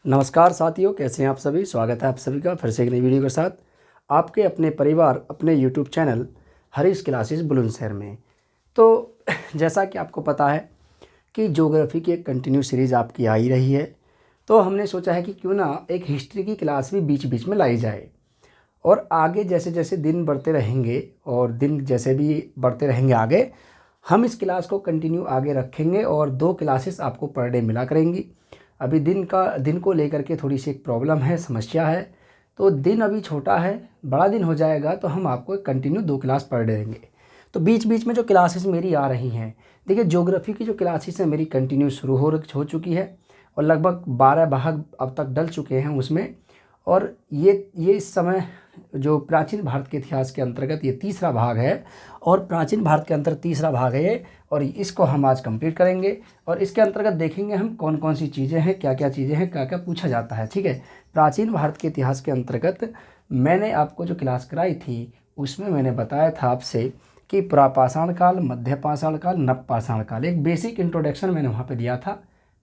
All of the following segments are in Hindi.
नमस्कार साथियों, कैसे हैं आप सभी। स्वागत है आप सभी का फिर से एक नई वीडियो के साथ आपके अपने परिवार अपने YouTube channel Harish classes Bulandshahr में। तो जैसा कि आपको पता है कि ज्योग्राफी की एक कंटिन्यू सीरीज़ आपकी आ ही रही है, तो हमने सोचा है कि क्यों ना एक हिस्ट्री की क्लास भी बीच बीच में लाई जाए। और आगे जैसे जैसे दिन बढ़ते रहेंगे और दिन जैसे भी बढ़ते रहेंगे आगे, हम इस क्लास को कंटिन्यू आगे रखेंगे और 2 क्लासेस आपको पर डे मिला करेंगी। अभी दिन को लेकर के थोड़ी सी एक प्रॉब्लम है, समस्या है, तो दिन अभी छोटा है, बड़ा दिन हो जाएगा तो हम आपको कंटिन्यू 2 क्लास पर डे देंगे। तो बीच बीच में जो क्लासेस मेरी आ रही हैं, देखिए ज्योग्राफी की जो क्लासेस हैं मेरी कंटिन्यू शुरू हो चुकी है और लगभग 12 भाग अब तक डल चुके हैं उसमें। और ये इस समय जो प्राचीन भारत के इतिहास के अंतर्गत ये तीसरा भाग है और प्राचीन भारत के अंतर तीसरा भाग है ये, और इसको हम आज कंप्लीट करेंगे। और इसके अंतर्गत देखेंगे हम कौन कौन सी चीज़ें हैं, क्या क्या चीज़ें हैं, क्या क्या पूछा जाता है। ठीक है, प्राचीन भारत के इतिहास के अंतर्गत मैंने आपको जो क्लास कराई थी उसमें मैंने बताया था आपसे कि प्रापाषाण काल, मध्य पाषाण काल, नव पाषाण काल, एक बेसिक इंट्रोडक्शन मैंने वहाँ पे दिया था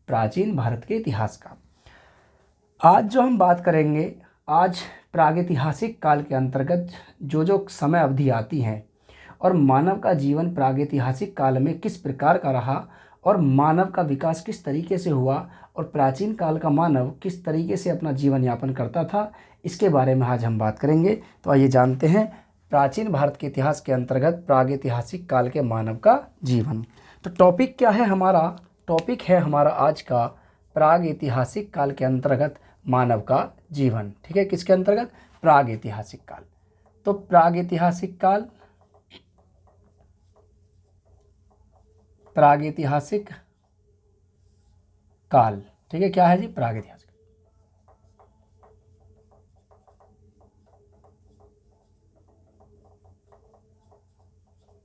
प्राचीन भारत के इतिहास का। आज जो हम बात करेंगे, आज प्रागैतिहासिक काल के अंतर्गत जो जो समय अवधि आती है और मानव का जीवन प्रागैतिहासिक काल में किस प्रकार का रहा और मानव का विकास किस तरीके से हुआ और प्राचीन काल का मानव किस तरीके से अपना जीवन यापन करता था, इसके बारे में आज हम बात करेंगे। तो आइए जानते हैं प्राचीन भारत के इतिहास के अंतर्गत प्रागैतिहासिक काल के मानव का जीवन। तो टॉपिक क्या है हमारा? टॉपिक है हमारा आज का प्रागैतिहासिक काल के अंतर्गत मानव का जीवन। ठीक है, किसके अंतर्गत? प्रागैतिहासिक काल। तो प्रागैतिहासिक काल, प्रागैतिहासिक काल, ठीक है, क्या है जी? प्रागैतिहासिक।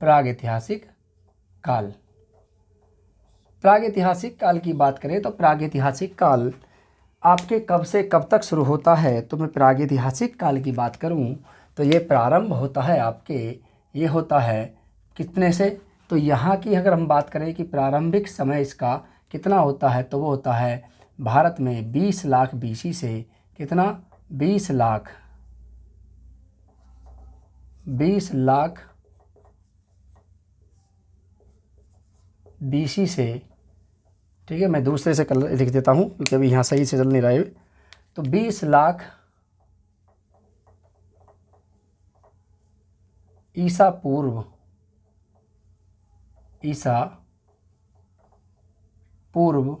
प्रागैतिहासिक काल, प्रागैतिहासिक काल की बात करें तो प्रागैतिहासिक काल आपके कब से कब तक शुरू होता है। तो मैं प्रागैतिहासिक काल की बात करूं तो ये प्रारंभ होता है आपके, ये होता है कितने से? तो यहाँ की अगर हम बात करें कि प्रारंभिक समय इसका कितना होता है, तो वो होता है भारत में 20 लाख बीसी से। कितना? 20 लाख, 20 लाख बीसी से। ठीक है, मैं दूसरे से कलर लिख देता हूँ क्योंकि अभी यहाँ सही से चल नहीं रहा है। तो 20 लाख ईसा पूर्व, ईसा पूर्व,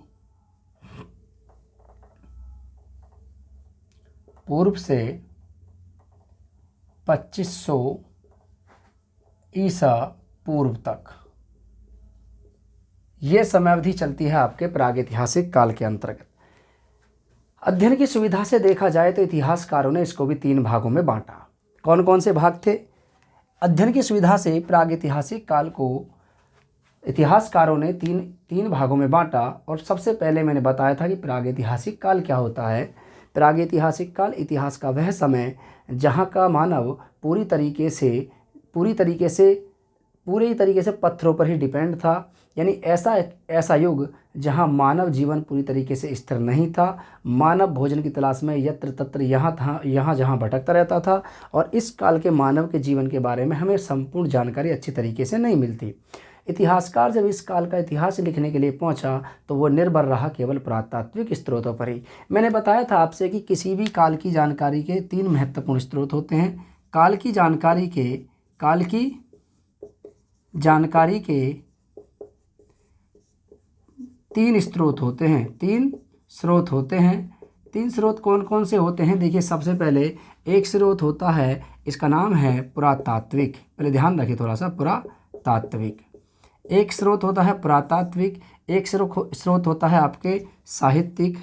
पूर्व से 2500 ईसा पूर्व तक ये समय अवधि चलती है आपके प्रागैतिहासिक काल के अंतर्गत। अध्ययन की सुविधा से देखा जाए तो इतिहासकारों ने इसको भी 3 भागों में बांटा। कौन कौन से भाग थे? अध्ययन की सुविधा से प्रागैतिहासिक काल को इतिहासकारों ने तीन भागों में बांटा। और सबसे पहले मैंने बताया था कि प्रागैतिहासिक काल क्या होता है। प्रागैतिहासिक काल इतिहास का वह समय जहाँ का मानव पूरी तरीके से पत्थरों पर ही डिपेंड था। यानी ऐसा युग जहाँ मानव जीवन पूरी तरीके से स्थिर नहीं था। मानव भोजन की तलाश में यत्र तत्र यहाँ जहाँ भटकता रहता था। और इस काल के मानव के जीवन के बारे में हमें संपूर्ण जानकारी अच्छी तरीके से नहीं मिलती। इतिहासकार जब इस काल का इतिहास लिखने के लिए पहुंचा तो वो निर्भर रहा केवल पुरातात्विक स्रोतों पर ही। मैंने बताया था आपसे कि किसी भी काल की जानकारी के 3 महत्वपूर्ण स्रोत होते हैं। काल की जानकारी के 3 स्रोत होते हैं। 3 स्रोत होते हैं। 3 स्रोत कौन कौन से होते हैं? देखिए, सबसे पहले एक स्रोत होता है, इसका नाम है पुरातात्विक। पहले ध्यान रखिए थोड़ा सा, पुरातात्विक एक स्रोत होता है, पुरातात्विक। एक स्रोत होता है आपके साहित्यिक,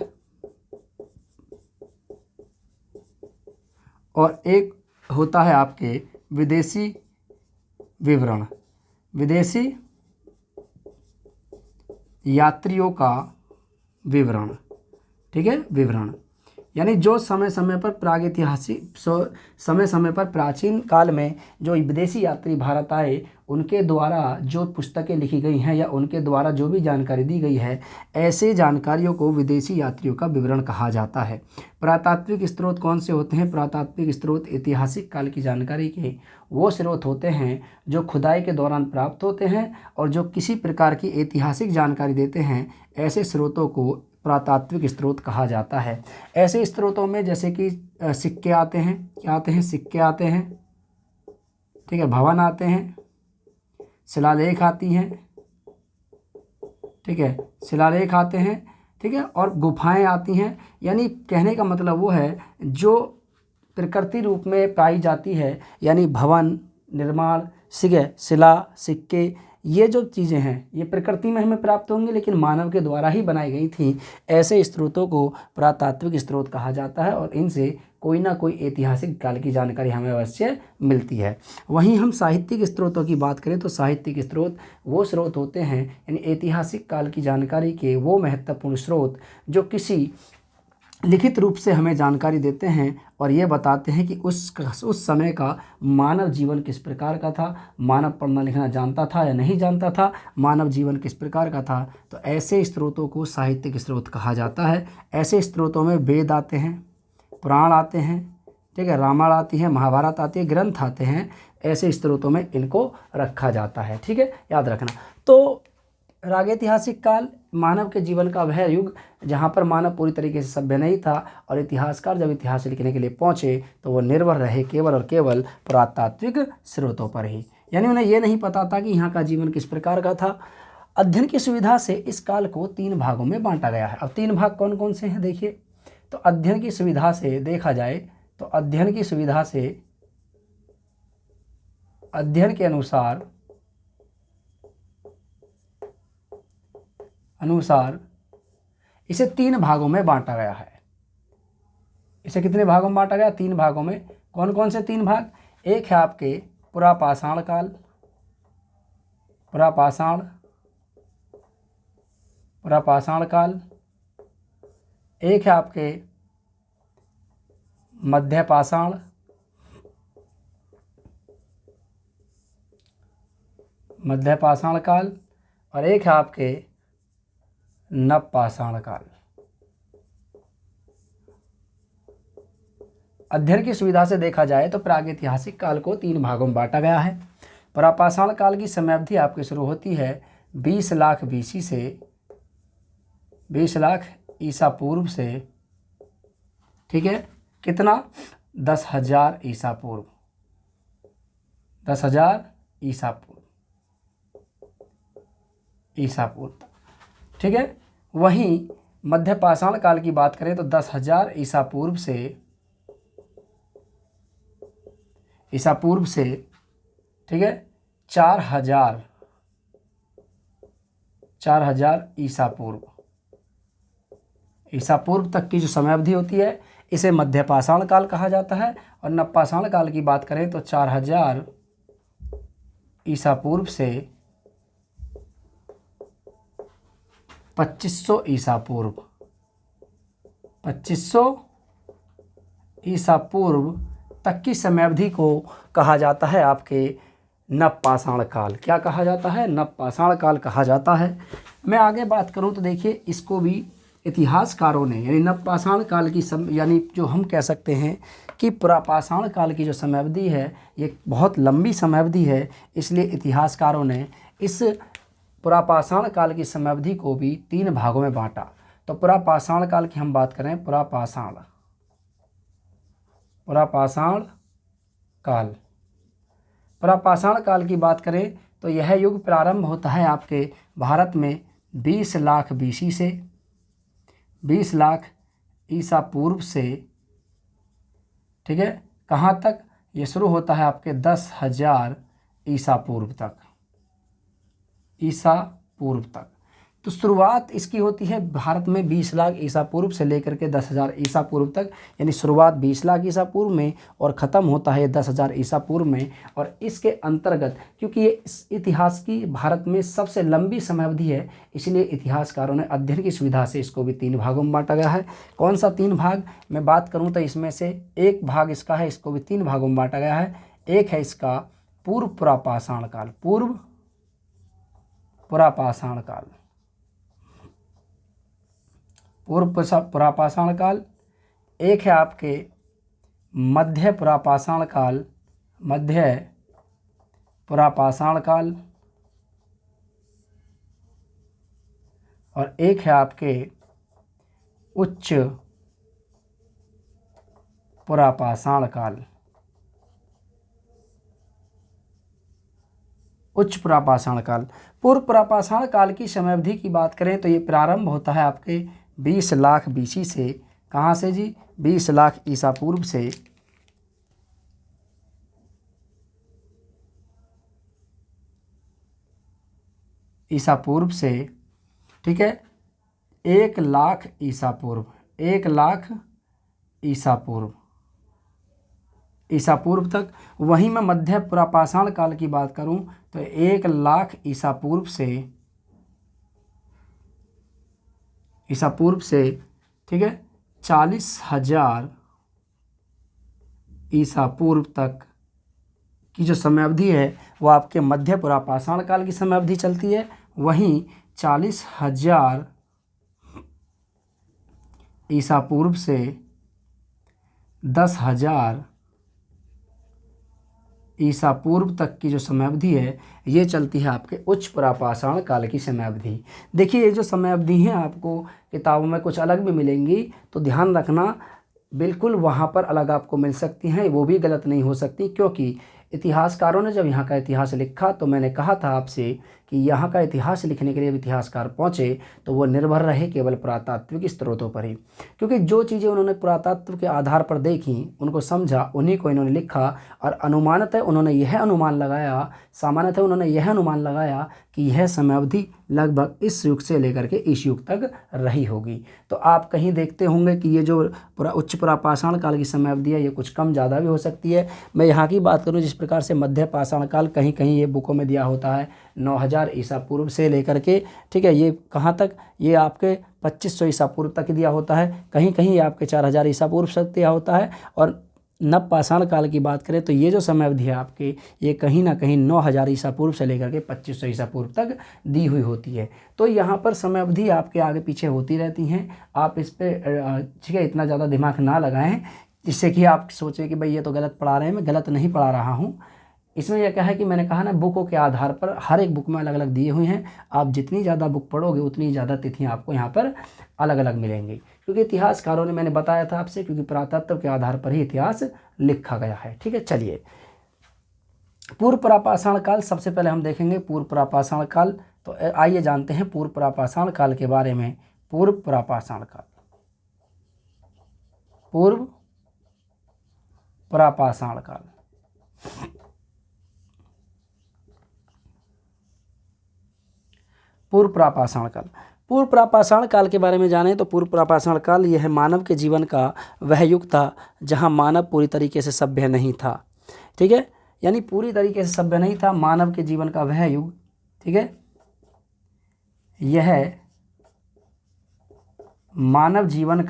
और एक होता है आपके विदेशी विवरण, विदेशी यात्रियों का विवरण। ठीक है, विवरण। यानी जो समय समय पर प्रागैतिहासिक समय समय पर प्राचीन काल में जो विदेशी यात्री भारत आए उनके द्वारा जो पुस्तकें लिखी गई हैं या उनके द्वारा जो भी जानकारी दी गई है, ऐसे जानकारियों को विदेशी यात्रियों का विवरण कहा जाता है। पुरातात्विक स्रोत कौन से होते हैं? पुरातात्विक स्रोत ऐतिहासिक काल की जानकारी के वो स्रोत होते हैं जो खुदाई के दौरान प्राप्त होते हैं और जो किसी प्रकार की ऐतिहासिक जानकारी देते हैं। ऐसे स्रोतों को पुरातात्विक स्रोत कहा जाता है। ऐसे स्रोतों में जैसे कि सिक्के आते हैं, क्या आते हैं? सिक्के आते हैं, ठीक है, भवन आते हैं, शिलालेख आती हैं, ठीक है, शिलालेख आते हैं, ठीक है, और गुफाएं आती हैं। यानी कहने का मतलब वो है जो प्रकृति रूप में पाई जाती है, यानी भवन निर्माण, ठीक है, शिला, सिक्के, ये जो चीज़ें हैं ये प्रकृति में हमें प्राप्त होंगी लेकिन मानव के द्वारा ही बनाई गई थी। ऐसे स्रोतों को पुरातात्विक स्रोत कहा जाता है और इनसे कोई ना कोई ऐतिहासिक काल की जानकारी हमें अवश्य मिलती है। वहीं हम साहित्यिक स्रोतों की बात करें तो साहित्यिक स्रोत वो स्रोत होते हैं, यानी ऐतिहासिक काल की जानकारी के वो महत्वपूर्ण स्रोत जो किसी लिखित रूप से हमें जानकारी देते हैं और ये बताते हैं कि उस समय का मानव जीवन किस प्रकार का था, मानव पढ़ना लिखना जानता था या नहीं जानता था, मानव जीवन किस प्रकार का था। तो ऐसे स्रोतों को साहित्यिक स्रोत कहा जाता है। ऐसे स्रोतों में वेद आते हैं, पुराण आते हैं, ठीक है, रामायण आती है, महाभारत आती है, ग्रंथ आते हैं। ऐसे स्रोतों में इनको रखा जाता है, ठीक है, याद रखना। तो प्रागैतिहासिक काल मानव के जीवन का वह युग जहाँ पर मानव पूरी तरीके से सभ्य नहीं था और इतिहासकार जब इतिहास लिखने के लिए पहुँचे तो वो निर्भर रहे केवल और केवल पुरातात्विक स्रोतों पर ही। यानी उन्हें ये नहीं पता था कि यहाँ का जीवन किस प्रकार का था। अध्ययन की सुविधा से इस काल को 3 भागों में बांटा गया है। अब 3 भाग कौन कौन से हैं देखिए। तो अध्ययन की सुविधा से देखा जाए तो अध्ययन की सुविधा से अध्ययन के अनुसार इसे 3 भागों में बांटा गया है। इसे कितने भागों में बांटा गया? 3 भागों में। कौन कौन से 3 भाग? एक है आपके पुरापाषाण काल, पुरापाषाण काल। एक है आपके मध्यपाषाण काल और एक है आपके नवपाषाण काल। अध्ययन की सुविधा से देखा जाए तो प्रागैतिहासिक काल को 3 भागों में बांटा गया है। पुरापाषाण काल की समयावधि आपकी शुरू होती है 20 लाख BC से, 20 लाख ईसा पूर्व से, ठीक है, कितना? 10,000 ईसा पूर्व, 10,000 ईसा पूर्व, ठीक है। वहीं मध्यपाषाण काल की बात करें तो 10,000 ईसा पूर्व से, ठीक है, 4,000 ईसा पूर्व तक की जो समयावधि होती है इसे मध्यपाषाण काल कहा जाता है। और नवपाषाण काल की बात करें तो 4,000 ईसा पूर्व से 2500 ईसा पूर्व, 2500 ईसा पूर्व तक की समयावधि को कहा जाता है आपके नवपाषाण काल। क्या कहा जाता है? नवपाषाण काल कहा जाता है। मैं आगे बात करूं तो देखिए इसको भी इतिहासकारों ने, यानी नवपाषाण काल की यानी जो हम कह सकते हैं कि पुरापाषाण काल की जो समयावधि है ये बहुत लंबी समयावधि है, इसलिए इतिहासकारों ने इस पुरापाषाण काल की समयावधि को भी 3 भागों में बांटा। तो पुरापाषाण काल की हम बात करें, पुरापाषाण काल की बात करें तो यह युग प्रारंभ होता है आपके भारत में 20 लाख BC से, 20 लाख ईसा पूर्व से, ठीक है, कहाँ तक? ये शुरू होता है आपके 10,000 ईसा पूर्व तक, तो शुरुआत इसकी होती है भारत में 20 लाख ईसा पूर्व से लेकर के 10,000 ईसा पूर्व तक, यानी शुरुआत 20 लाख ईसा पूर्व में और ख़त्म होता है 10,000 ईसा पूर्व में। और इसके अंतर्गत क्योंकि ये इस इतिहास की भारत में सबसे लंबी समयावधि है, इसलिए इतिहासकारों ने अध्ययन की सुविधा से इसको भी 3 भागों में बांटा गया है। कौन सा 3 भाग मैं बात करूँ तो इसमें से एक भाग इसका है, इसको भी 3 भागों में बांटा गया है। एक है इसका पूर्व पुरापाषाण काल, पूर्व पुरापाषाण काल, पूर्व पुरापाषाण काल। एक है आपके मध्य पुरापाषाण काल, मध्य पुरापाषाण काल। और एक है आपके उच्च पुरापाषाण काल, उच्च पुरापाषाण काल। पूर्व पुरापाषाण काल की समयावधि की बात करें तो ये प्रारंभ होता है आपके 20 लाख बीसी से। कहाँ से जी? 20 लाख ईसा पूर्व से ईसा पूर्व से, ठीक है, 1 लाख ईसा पूर्व, 1 लाख ईसा पूर्व, ईसा पूर्व तक। वहीं मैं मध्य पुरापाषाण काल की बात करूं तो 1 लाख ईसा पूर्व से, ईसा पूर्व से, ठीक है, 40,000 ईसा पूर्व तक की जो समयावधि है वो आपके मध्य पुरापाषाण काल की समयावधि चलती है। वहीं 40,000 ईसा पूर्व से 10,000 ईसा पूर्व तक की जो समयावधि है ये चलती है आपके उच्च पुरापाषाण काल की समयावधि। देखिए ये जो समयावधि हैं आपको किताबों में कुछ अलग भी मिलेंगी, तो ध्यान रखना बिल्कुल वहाँ पर अलग आपको मिल सकती हैं, वो भी गलत नहीं हो सकती। क्योंकि इतिहासकारों ने जब यहाँ का इतिहास लिखा तो मैंने कहा था आपसे कि यहाँ का इतिहास लिखने के लिए इतिहासकार पहुँचे तो वो निर्भर रहे केवल पुरातात्विक स्रोतों पर ही, क्योंकि जो चीज़ें उन्होंने पुरातत्व के आधार पर देखी, उनको समझा, उन्हीं को इन्होंने लिखा। और अनुमानतः उन्होंने यह अनुमान लगाया, सामान्यतः उन्होंने यह अनुमान लगाया कि यह समयावधि लगभग इस युग से लेकर के इस युग तक रही होगी। तो आप कहीं देखते होंगे कि ये जो उच्च पुरापाषाण काल की समयावधि है ये कुछ कम ज़्यादा भी हो सकती है। मैं यहाँ की बात करूँ जिस प्रकार से मध्य पाषाण काल कहीं कहीं ये बुकों में दिया होता है 9,000 ईसा पूर्व से लेकर के, ठीक है, ये कहाँ तक, ये आपके 2500 ईसा पूर्व तक दिया होता है। कहीं कहीं ये आपके 4,000 ईसा पूर्व तक दिया होता है। और नवपाषाण काल की बात करें तो ये जो समयावधि है आपकी ये कहीं ना कहीं 9,000 ईसा पूर्व से लेकर के 2500 ईसा पूर्व तक दी हुई होती है। तो यहाँ पर समयावधि आपके आगे पीछे होती रहती हैं। आप इस पर ठीक है इतना ज़्यादा दिमाग ना लगाएं जिससे कि आप सोचें कि भाई ये तो गलत पढ़ा रहे हैं। मैं गलत नहीं पढ़ा रहा हूँ। इसमें यह क्या है कि मैंने कहा ना बुकों के आधार पर हर एक बुक में अलग अलग दिए हुए हैं। आप जितनी ज़्यादा बुक पढ़ोगे उतनी ज़्यादा तिथियाँ आपको यहाँ पर अलग अलग मिलेंगी, क्योंकि इतिहासकारों ने, मैंने बताया था आपसे, क्योंकि पुरातत्व के आधार पर ही इतिहास लिखा गया है। ठीक है, चलिए पूर्व पुरापाषाण काल सबसे पहले हम देखेंगे। पूर्व पुरापाषाण काल, तो आइए जानते हैं पूर्व पुरापाषाण काल के बारे में। पूर्व पुरापाषाण काल, पूर्व पुरापाषाण काल, पूर्व पुरापाषाण काल। पूर्व पुरापाषाण काल के बारे में जानें तो पूर्व पुरापाषाण काल यह मानव के जीवन का वह युग था जहां मानव पूरी तरीके से सभ्य नहीं था। ठीक है, यानी पूरी तरीके से सभ्य नहीं था, मानव के जीवन का वह युग, ठीक है, यह मानव जीवन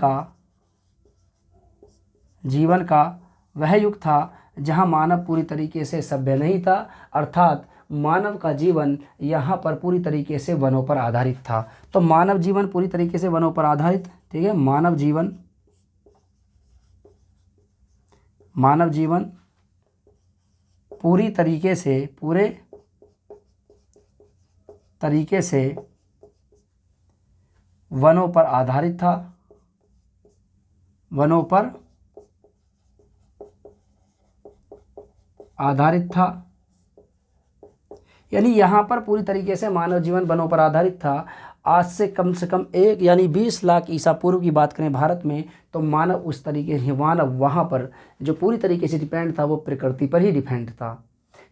का वह युग था जहां मानव पूरी तरीके से सभ्य नहीं था, अर्थात मानव का जीवन यहाँ पर पूरी तरीके से वनों पर आधारित था। तो मानव जीवन पूरी तरीके से वनों पर आधारित, ठीक है, मानव जीवन पूरे तरीके से वनों पर आधारित था, वनों पर आधारित था। यानी यहाँ पर पूरी तरीके से मानव जीवन वनों पर आधारित था। आज से कम एक यानी 20 लाख ईसा पूर्व की बात करें भारत में, तो मानव उस तरीके से, मानव वहाँ पर जो पूरी तरीके से डिपेंड था वो प्रकृति पर ही डिपेंड था,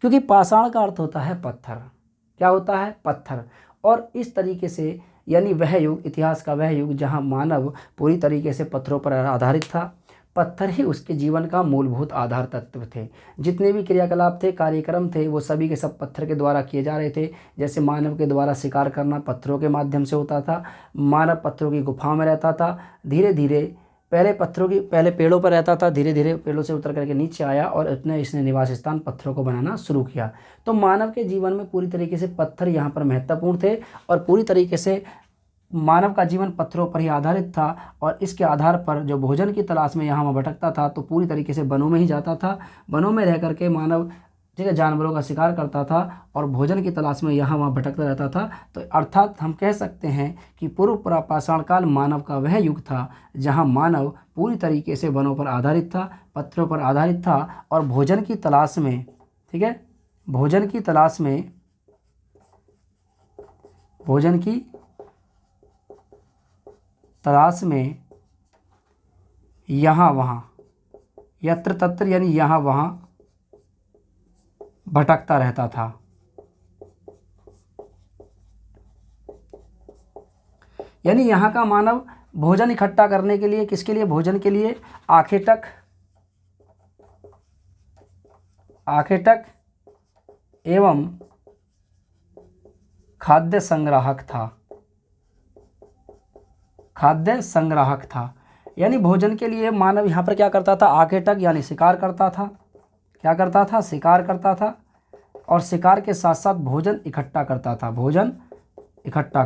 क्योंकि पाषाण का अर्थ होता है पत्थर। क्या होता है? पत्थर। और इस तरीके से यानी वह युग, इतिहास का वह युग जहाँ मानव पूरी तरीके से पत्थरों पर आधारित था। पत्थर ही उसके जीवन का मूलभूत आधार तत्व थे। जितने भी क्रियाकलाप थे, कार्यक्रम थे, वो सभी के सब पत्थर के द्वारा किए जा रहे थे। जैसे मानव के द्वारा शिकार करना पत्थरों के माध्यम से होता था। मानव पत्थरों की गुफाओं में रहता था। धीरे धीरे पहले पेड़ों पर रहता था, धीरे धीरे पेड़ों से उतर करके नीचे आया और इसने निवास स्थान पत्थरों को बनाना शुरू किया। तो मानव के जीवन में पूरी तरीके से पत्थर यहाँ पर महत्वपूर्ण थे और पूरी तरीके से मानव का जीवन पत्थरों पर ही आधारित था। और इसके आधार पर जो भोजन की तलाश में यहाँ वहाँ भटकता था तो पूरी तरीके से वनों में ही जाता था। वनों में रह करके मानव ठीक है जानवरों का शिकार करता था और भोजन की तलाश में यहाँ वहाँ भटकता रहता था। तो अर्थात हम कह सकते हैं कि पूर्व प्रापाषाण काल मानव का वह युग था जहाँ मानव पूरी तरीके से वनों पर आधारित था, पत्थरों पर आधारित था और भोजन की तलाश में, ठीक है, भोजन की तलाश में यहाँ वहाँ यत्र तत्र यानी यहाँ वहाँ भटकता रहता था। यानी यहाँ का मानव भोजन इकट्ठा करने के लिए, किसके लिए? भोजन के लिए आखेटक एवं खाद्य संग्राहक था। यानी भोजन के लिए मानव यहाँ पर क्या करता था? आखेटक यानी शिकार करता था। क्या करता था? शिकार करता था और शिकार के साथ साथ भोजन इकट्ठा करता था। भोजन इकट्ठा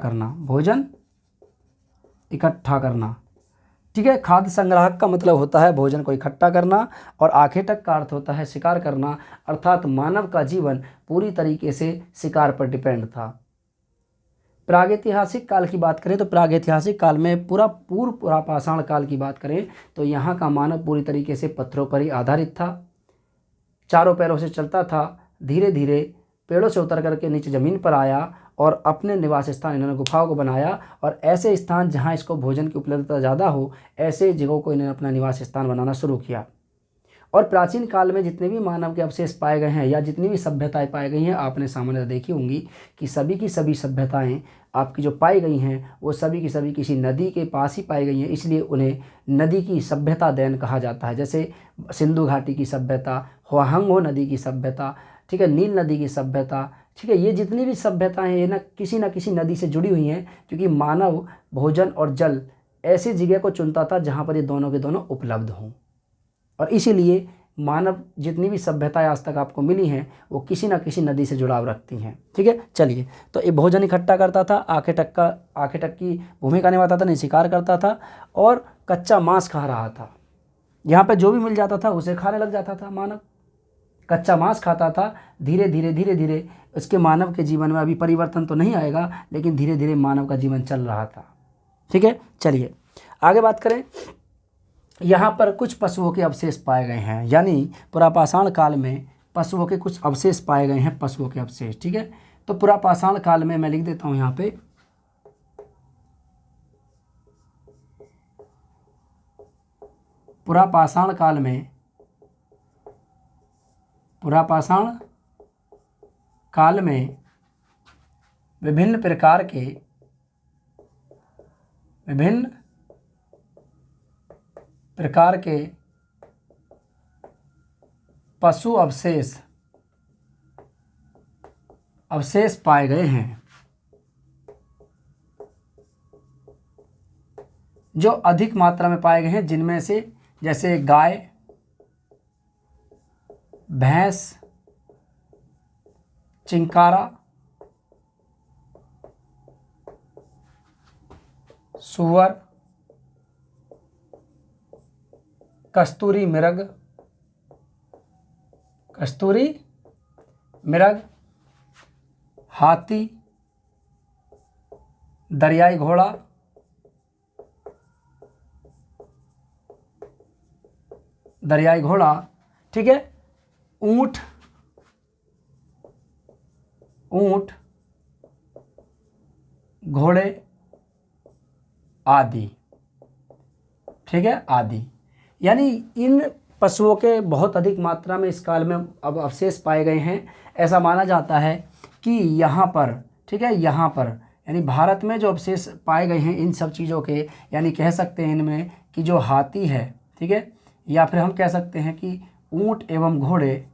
करना, ठीक है। खाद्य संग्राहक का मतलब होता है भोजन को इकट्ठा करना और आखेटक का अर्थ होता है शिकार करना। अर्थात मानव का जीवन पूरी तरीके से शिकार पर डिपेंड था। प्रागैतिहासिक काल की बात करें तो प्रागैतिहासिक काल में पूर्व प्रापाषाण काल की बात करें तो यहाँ का मानव पूरी तरीके से पत्थरों पर ही आधारित था। चारों पैरों से चलता था, धीरे धीरे पेड़ों से उतर करके नीचे ज़मीन पर आया और अपने निवास स्थान इन्होंने गुफाओं को बनाया और ऐसे स्थान जहाँ इसको भोजन की उपलब्धता ज़्यादा हो ऐसे जगहों को इन्होंने अपना निवास स्थान बनाना शुरू किया। और प्राचीन काल में जितने भी मानव के अवशेष पाए गए हैं या जितनी भी सभ्यताएं पाई गई हैं आपने सामान्य देखी होंगी कि सभी की सभी सभ्यताएं आपकी जो पाई गई हैं वो सभी की सभी किसी नदी के पास ही पाई गई हैं, इसलिए उन्हें नदी की सभ्यता देन कहा जाता है। जैसे सिंधु घाटी की सभ्यता, हुआंग नदी की सभ्यता, ठीक है, नील नदी की सभ्यता, ठीक है, ये जितनी भी सभ्यताएं हैं ना किसी नदी से जुड़ी हुई हैं क्योंकि मानव भोजन और जल ऐसी जगह को चुनता था जहाँ पर ये दोनों के दोनों उपलब्ध हों। और इसीलिए मानव जितनी भी सभ्यताएं आज तक आपको मिली हैं वो किसी न किसी नदी से जुड़ाव रखती हैं, ठीक है। चलिए, तो ये भोजन इकट्ठा करता था, आखेटक की भूमिका निभाता था, नहीं शिकार करता था और कच्चा मांस खा रहा था। यहाँ पे जो भी मिल जाता था उसे खाने लग जाता था। मानव कच्चा मांस खाता था। धीरे धीरे उसके मानव के जीवन में अभी परिवर्तन तो नहीं आएगा लेकिन धीरे धीरे मानव का जीवन चल रहा था, ठीक है। चलिए आगे बात करें। यहाँ पर कुछ पशुओं के अवशेष पाए गए हैं, यानी पुरापाषाण काल में पशुओं के कुछ अवशेष पाए गए हैं, पशुओं के अवशेष, ठीक है। तो पुरापाषाण काल में मैं लिख देता हूँ यहाँ पे, पुरापाषाण काल में विभिन्न प्रकार के पशु अवशेष पाए गए हैं जो अधिक मात्रा में पाए गए हैं, जिनमें से जैसे गाय, भैंस, चिंकारा, सुअर, कस्तूरी मृग, हाथी, दरियाई घोड़ा, ठीक है, ऊंट, घोड़े आदि, ठीक है, आदि। यानी इन पशुओं के बहुत अधिक मात्रा में इस काल में अब अवशेष पाए गए हैं। ऐसा माना जाता है कि यहाँ पर, ठीक है, यहाँ पर यानी भारत में जो अवशेष पाए गए हैं इन सब चीज़ों के, यानी कह सकते हैं इनमें कि जो हाथी है, ठीक है, या फिर हम कह सकते हैं कि ऊँट एवं घोड़े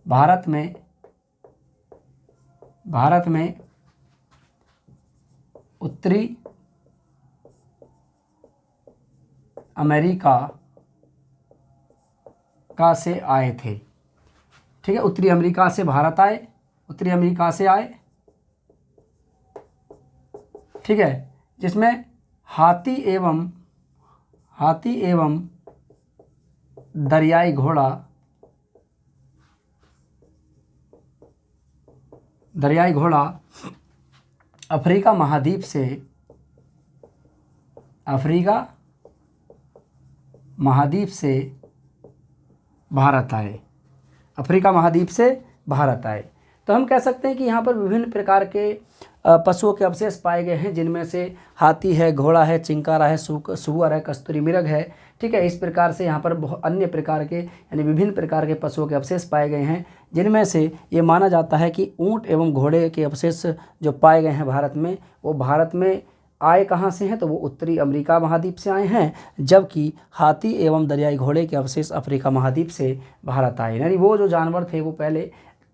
भारत में उत्तरी अमेरिका का से आए थे। ठीक है, उत्तरी अमेरिका से भारत आए, उत्तरी अमेरिका से आए, ठीक है, जिसमें हाथी एवं दरियाई घोड़ा अफ्रीका महाद्वीप से भारत आए, अफ्रीका महाद्वीप से भारत आए। तो हम कह सकते हैं कि यहाँ पर विभिन्न प्रकार के पशुओं के अवशेष पाए गए हैं, जिनमें से हाथी है, घोड़ा है, चिंकारा है, सूअर है, कस्तूरी मृग है। ठीक है, इस प्रकार से यहाँ पर बहुत अन्य प्रकार के यानी विभिन्न प्रकार के पशुओं के अवशेष पाए गए हैं, जिनमें से ये माना जाता है कि ऊँट एवं घोड़े के अवशेष जो पाए गए हैं भारत में, वो भारत में आए कहाँ से हैं, तो वो उत्तरी अमेरिका महाद्वीप से आए हैं, जबकि हाथी एवं दरियाई घोड़े के अवशेष अफ्रीका महाद्वीप से भारत आए। यानी वो जो जानवर थे वो पहले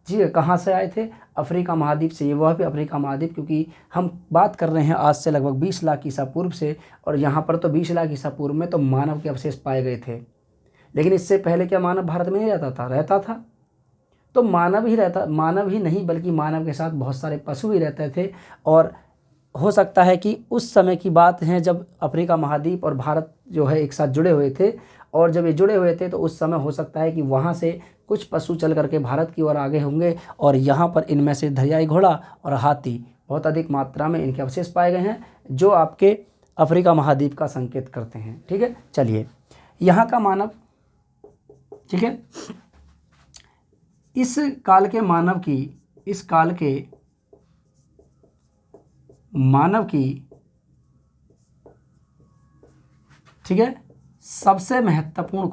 जी कहाँ से आए थे, अफ्रीका महाद्वीप से। ये वह भी अफ्रीका महाद्वीप, क्योंकि हम बात कर रहे हैं आज से लगभग 20 लाख ईसा पूर्व से, और यहाँ पर तो 20 लाख ईसा पूर्व में तो मानव के अवशेष पाए गए थे। लेकिन इससे पहले क्या मानव भारत में नहीं रहता था? तो मानव ही नहीं बल्कि मानव के साथ बहुत सारे पशु भी रहते थे। और हो सकता है कि उस समय की बात है जब अफ्रीका महाद्वीप और भारत जो है एक साथ जुड़े हुए थे, और जब ये जुड़े हुए थे तो उस समय हो सकता है कि वहाँ से कुछ पशु चल करके भारत की ओर आगे होंगे, और यहाँ पर इनमें से दरियाई घोड़ा और हाथी बहुत अधिक मात्रा में इनके अवशेष पाए गए हैं, जो आपके अफ्रीका महाद्वीप का संकेत करते हैं। ठीक है, चलिए यहाँ का मानव, ठीक है, इस काल के मानव की ठीक है सबसे महत्वपूर्ण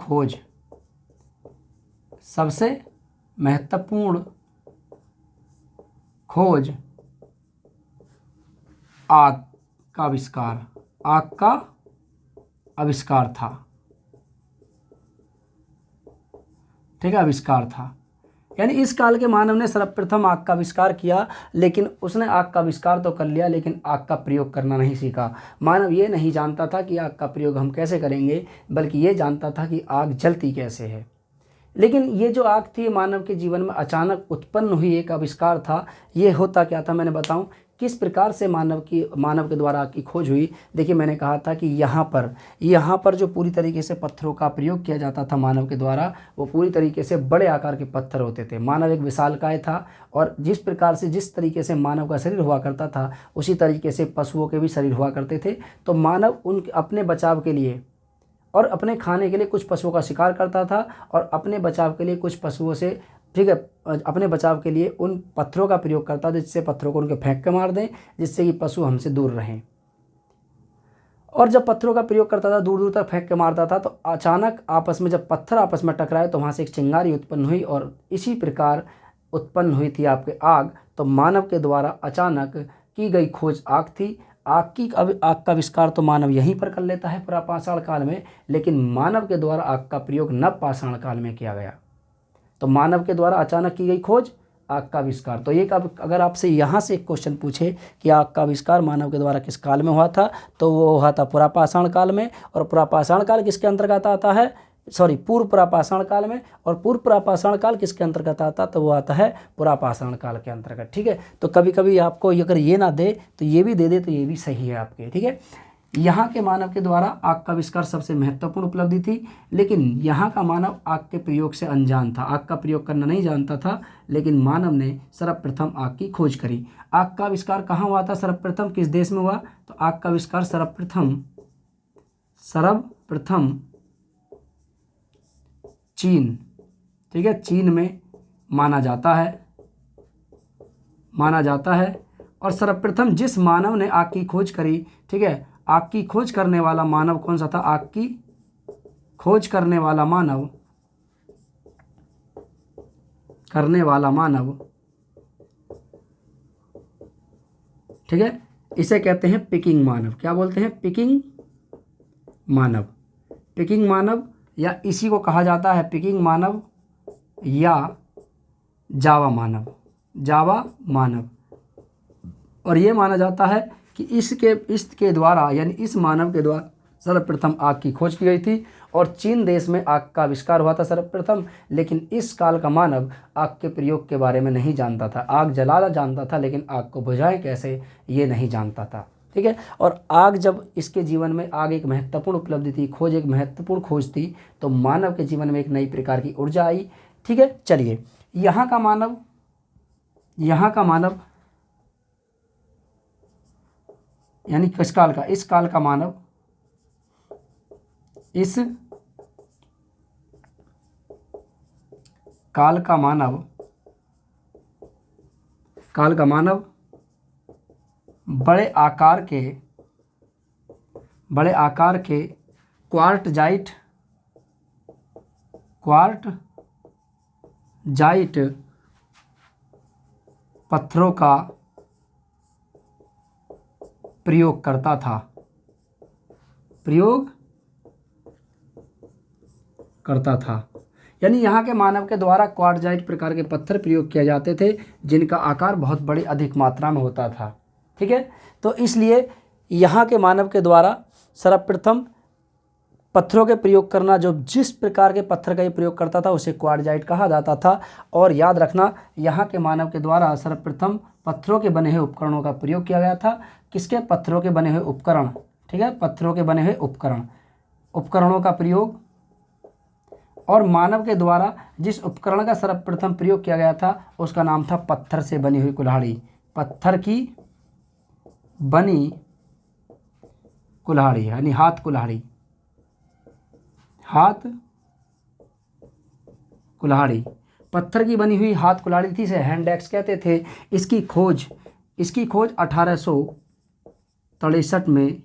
खोज आग का आविष्कार था। ठीक है, आविष्कार था, यानी इस काल के मानव ने सर्वप्रथम आग का आविष्कार किया, लेकिन उसने आग का आविष्कार तो कर लिया, लेकिन आग का प्रयोग करना नहीं सीखा। मानव ये नहीं जानता था कि आग का प्रयोग हम कैसे करेंगे, बल्कि ये जानता था कि आग जलती कैसे है। लेकिन ये जो आग थी मानव के जीवन में अचानक उत्पन्न हुई एक आविष्कार था। ये होता क्या था, मैंने बताऊं किस प्रकार से मानव के द्वारा आग की खोज हुई। देखिए, मैंने कहा था कि यहाँ पर जो पूरी तरीके से पत्थरों का प्रयोग किया जाता था मानव के द्वारा, वो पूरी तरीके से बड़े आकार के पत्थर होते थे। मानव एक विशालकाय था, और जिस तरीके से मानव का शरीर हुआ करता था, उसी तरीके से पशुओं के भी शरीर हुआ करते थे। तो मानव अपने बचाव के लिए और अपने खाने के लिए कुछ पशुओं का शिकार करता था, और अपने बचाव के लिए कुछ पशुओं से, ठीक है, अपने बचाव के लिए उन पत्थरों का प्रयोग करता था, जिससे पत्थरों को उनके फेंक के मार दें, जिससे कि पशु हमसे दूर रहें। और जब पत्थरों का प्रयोग करता था, दूर दूर तक फेंक के मारता था, तो अचानक जब पत्थर आपस में टकराए तो वहाँ से एक चिंगारी उत्पन्न हुई, और इसी प्रकार उत्पन्न हुई थी आपके आग। तो मानव के द्वारा अचानक की गई खोज आग थी। आग का आविष्कार तो मानव यहीं पर कर लेता है पुरापाषाण काल में, लेकिन मानव के द्वारा आग का प्रयोग नवपाषाण काल में किया गया। तो मानव के द्वारा अचानक की गई खोज, आग का आविष्कार। तो ये अगर आपसे यहाँ से एक क्वेश्चन पूछे कि आग का आविष्कार मानव के द्वारा किस काल में हुआ था, तो वो हुआ था पुरापाषाण काल में। और पुरापाषाण काल किसके अंतर्गत आता है, पूर्व पुरापाषाण काल में। और पूर्व पुरापाषाण काल किसके अंतर्गत आता, तो वो आता है पुरापाषाण काल के अंतर्गत। ठीक है, तो कभी कभी आपको अगर ये ना दे तो ये भी दे दे, तो ये भी सही है आपके। ठीक है, यहाँ के मानव के द्वारा आग का आविष्कार सबसे महत्वपूर्ण उपलब्धि थी, लेकिन यहाँ का मानव आग के प्रयोग से अनजान था, आग का प्रयोग करना नहीं जानता था, लेकिन मानव ने सर्वप्रथम आग की खोज करी। आग का आविष्कार कहाँ हुआ था, सर्वप्रथम किस देश में हुआ, तो आग का आविष्कार सर्वप्रथम चीन, ठीक है, चीन में माना जाता है। और सर्वप्रथम जिस मानव ने आग की खोज करी, ठीक है, आग की खोज करने वाला मानव कौन सा था, आग की खोज करने वाला मानव करने वाला मानव, ठीक है, इसे कहते हैं पिकिंग मानव। क्या बोलते हैं? पिकिंग मानव। पिकिंग मानव या इसी को कहा जाता है पिकिंग मानव या जावा मानव। जावा मानव। और ये माना जाता है कि इसके द्वारा यानी इस मानव के द्वारा सर्वप्रथम आग की खोज की गई थी और चीन देश में आग का आविष्कार हुआ था सर्वप्रथम। लेकिन इस काल का मानव आग के प्रयोग के बारे में नहीं जानता था। आग जलाना जानता था लेकिन आग को बुझाएं कैसे ये नहीं जानता था। ठीक है। और आग जब इसके जीवन में आग एक महत्वपूर्ण उपलब्धि थी, खोज एक महत्वपूर्ण खोज थी, तो मानव के जीवन में एक नई प्रकार की ऊर्जा आई। ठीक है। चलिए, यहाँ का मानव यानी किस काल का? इस काल का मानव, इस काल का मानव बड़े आकार के क्वार्टजाइट पत्थरों का प्रयोग करता था। यानी यहाँ के मानव के द्वारा क्वार्टजाइट प्रकार के पत्थर प्रयोग किए जाते थे जिनका आकार बहुत बड़ी अधिक मात्रा में होता था। ठीक है। तो इसलिए यहाँ के मानव के द्वारा सर्वप्रथम पत्थरों के प्रयोग करना, जो जिस प्रकार के पत्थर का ये प्रयोग करता था उसे क्वार्टजाइट कहा जाता था। और याद रखना, यहाँ के मानव के द्वारा सर्वप्रथम पत्थरों के बने हुए उपकरणों का प्रयोग किया गया था। किसके? पत्थरों के बने हुए उपकरण। ठीक है। पत्थरों के बने हुए उपकरणों का प्रयोग। और मानव के द्वारा जिस उपकरण का सर्वप्रथम प्रयोग किया गया था उसका नाम था पत्थर से बनी हुई कुल्हाड़ी। पत्थर की बनी कुल्हाड़ी यानी हाथ कुल्हाड़ी। पत्थर की बनी हुई हाथ कुल्हाड़ी थी, इसे हैंड एक्स कहते थे। इसकी खोज 1863 में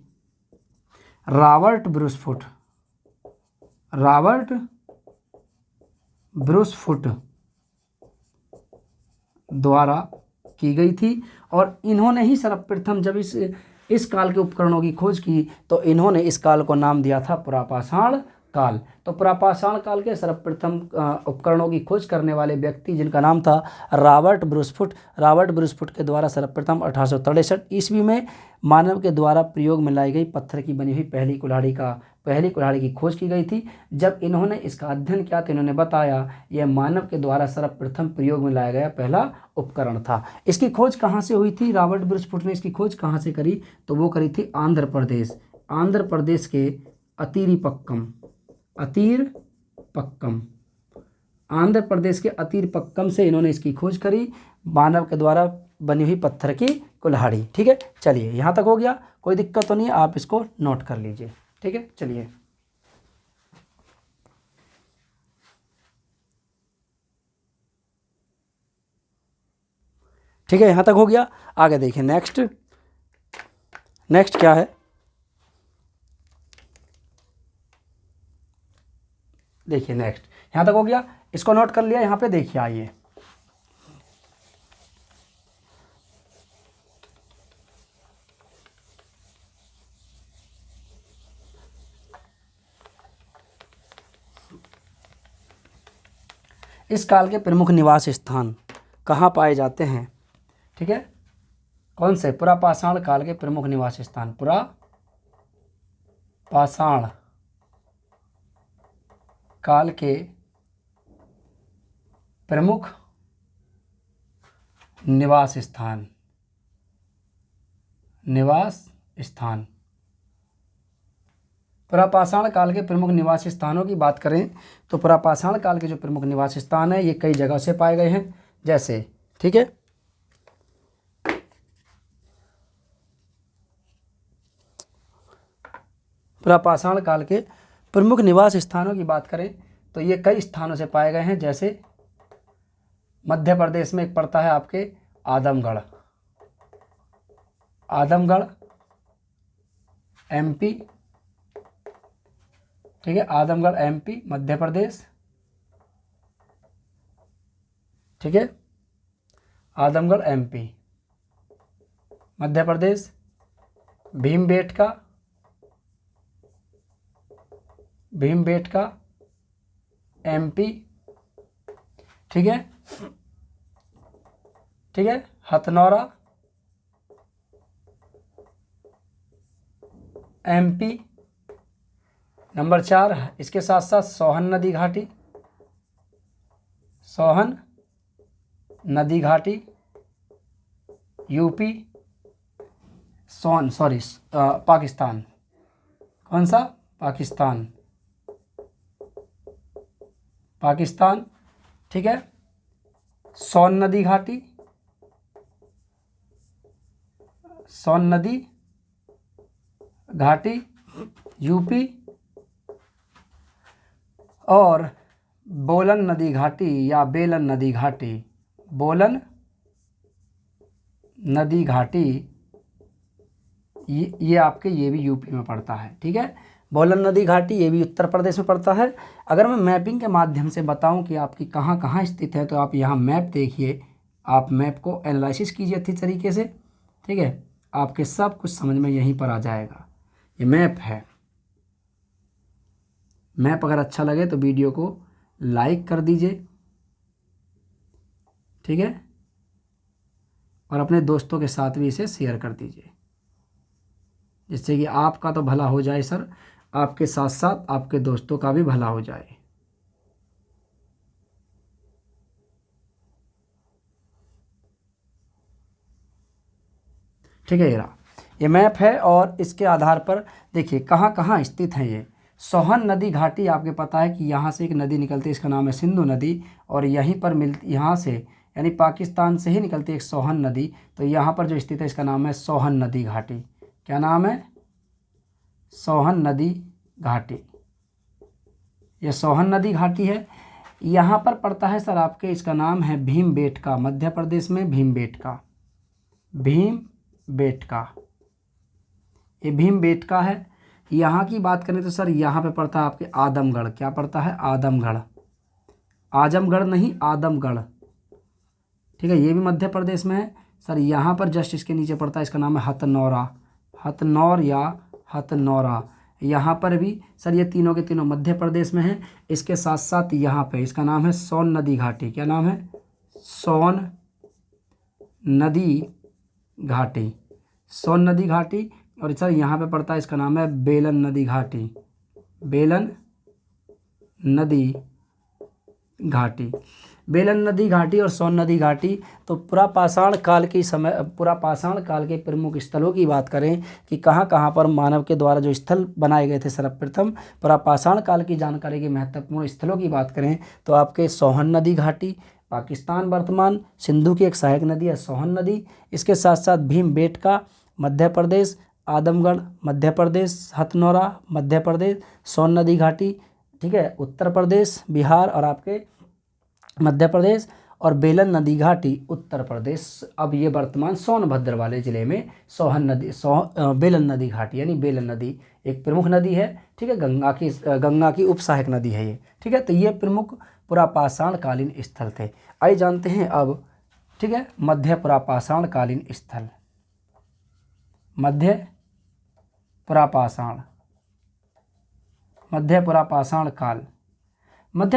रॉबर्ट ब्रूसफुट द्वारा की गई थी। और इन्होंने ही सर्वप्रथम जब इस काल के उपकरणों की खोज की तो इन्होंने इस काल को नाम दिया था पुरापाषाण काल। तो पुरापाषाण काल के सर्वप्रथम उपकरणों की खोज करने वाले व्यक्ति जिनका नाम था रॉबर्ट ब्रूसफुट के द्वारा सर्वप्रथम 1863 ईस्वी में मानव के द्वारा प्रयोग में लाई गई पत्थर की बनी हुई पहली कुल्हाड़ी की खोज की गई थी। जब इन्होंने इसका अध्ययन किया तो इन्होंने बताया यह मानव के द्वारा सर्वप्रथम प्रयोग में लाया गया पहला उपकरण था। इसकी खोज कहाँ से हुई थी? रॉबर्ट ब्रूसफुट ने इसकी खोज कहाँ से करी? तो वो करी थी आंध्र प्रदेश के आंध्र प्रदेश के अतीरपक्कम से इन्होंने इसकी खोज करी, मानव के द्वारा बनी हुई पत्थर की कुल्हाड़ी। ठीक है। चलिए, यहाँ तक हो गया, कोई दिक्कत तो नहीं है, आप इसको नोट कर लीजिए। ठीक है। चलिए, ठीक है, यहाँ तक हो गया। आगे देखिए, नेक्स्ट क्या है? देखिए नेक्स्ट, यहाँ तक हो गया, इसको नोट कर लिया। यहाँ पे देखिए, आइए, इस काल के प्रमुख निवास स्थान कहाँ पाए जाते हैं? ठीक है। कौन से? पुरापाषाण काल के प्रमुख निवास स्थान। पुरापाषाण काल के प्रमुख निवास स्थान। पुरापाषाण काल के प्रमुख निवास स्थानों की बात करें तो पुरापाषाण काल के जो प्रमुख निवास स्थान है ये कई जगह से पाए गए हैं। जैसे, ठीक है, पुरापाषाण काल के प्रमुख निवास स्थानों की बात करें तो ये कई स्थानों से पाए गए हैं। जैसे मध्य प्रदेश में एक पड़ता है आपके आदमगढ़ एमपी। ठीक है, आदमगढ़ एमपी मध्य प्रदेश। ठीक है, आदमगढ़ MP। मध्य प्रदेश भीमबेटका MP। ठीक है, हथनौरा MP। नंबर 4, इसके साथ साथ सोहन नदी घाटी, UP। पाकिस्तान। कौन सा? पाकिस्तान। ठीक है, सोन नदी घाटी UP, और बोलन नदी घाटी या बेलन नदी घाटी, ये आपके ये भी UP में पड़ता है। ठीक है, बोलन नदी घाटी ये भी उत्तर प्रदेश में पड़ता है। अगर मैं मैपिंग के माध्यम से बताऊं कि आपकी कहाँ कहाँ स्थित है, तो आप यहाँ मैप देखिए, आप मैप को एनालिसिस कीजिए अच्छी तरीके से। ठीक है, आपके सब कुछ समझ में यहीं पर आ जाएगा। ये मैप है। मैप अगर अच्छा लगे तो वीडियो को लाइक कर दीजिए। ठीक है, और अपने दोस्तों के साथ भी इसे शेयर कर दीजिए, जिससे कि आपका तो भला हो जाए सर, आपके साथ साथ आपके दोस्तों का भी भला हो जाए। ठीक है, ये मैप है, और इसके आधार पर देखिए कहाँ कहाँ स्थित है ये। सोहन नदी घाटी आपके पता है कि यहाँ से एक नदी निकलती है, इसका नाम है सिंधु नदी, और यहीं पर यहाँ से यानी पाकिस्तान से ही निकलती है एक सोहन नदी। तो यहाँ पर जो स्थित है इसका नाम है सोहन नदी घाटी। क्या नाम है? सोहन नदी घाटी। ये सोहन नदी घाटी है। यहाँ पर पड़ता है सर आपके, इसका नाम है भीमबेटका, मध्य प्रदेश में भीमबेटका। ये भीमबेटका है। यहाँ की बात करें तो सर यहाँ पे पड़ता है आपके आदमगढ़। क्या पड़ता है? आदमगढ़। आजमगढ़ नहीं, आदमगढ़। ठीक है, ये भी मध्य प्रदेश में है सर। यहाँ पर जस्ट इसके नीचे पड़ता है, इसका नाम है हथनौरा। यहाँ पर भी सर ये तीनों के तीनों मध्य प्रदेश में हैं। इसके साथ साथ यहाँ पे इसका नाम है सोन नदी घाटी। क्या नाम है? सोन नदी घाटी। और सर यहाँ पे पड़ता है, इसका नाम है बेलन नदी घाटी और सोन नदी घाटी। तो पुरापाषाण काल के प्रमुख स्थलों की बात करें कि कहाँ कहाँ पर मानव के द्वारा जो स्थल बनाए गए थे, सर्वप्रथम पुरापाषाण काल की जानकारी के महत्वपूर्ण स्थलों की बात करें तो आपके सोहन नदी घाटी, पाकिस्तान वर्तमान, सिंधु की एक सहायक नदी है सोहन नदी। इसके साथ साथ भीमबेटका मध्य प्रदेश, आदमगढ़ मध्य प्रदेश, हथनौरा मध्य प्रदेश, सोन नदी घाटी ठीक है उत्तर प्रदेश, बिहार और आपके मध्य प्रदेश, और बेलन नदी घाटी उत्तर प्रदेश। अब ये वर्तमान सोनभद्र वाले ज़िले में बेलन नदी घाटी यानी बेलन नदी एक प्रमुख नदी है। ठीक है, गंगा की उपसहायक नदी है ये। ठीक है, तो ये प्रमुख पुरापाषाण कालीन स्थल थे। आइए जानते हैं अब, ठीक है, मध्य पुरापाषाण कालीन स्थल। मध्य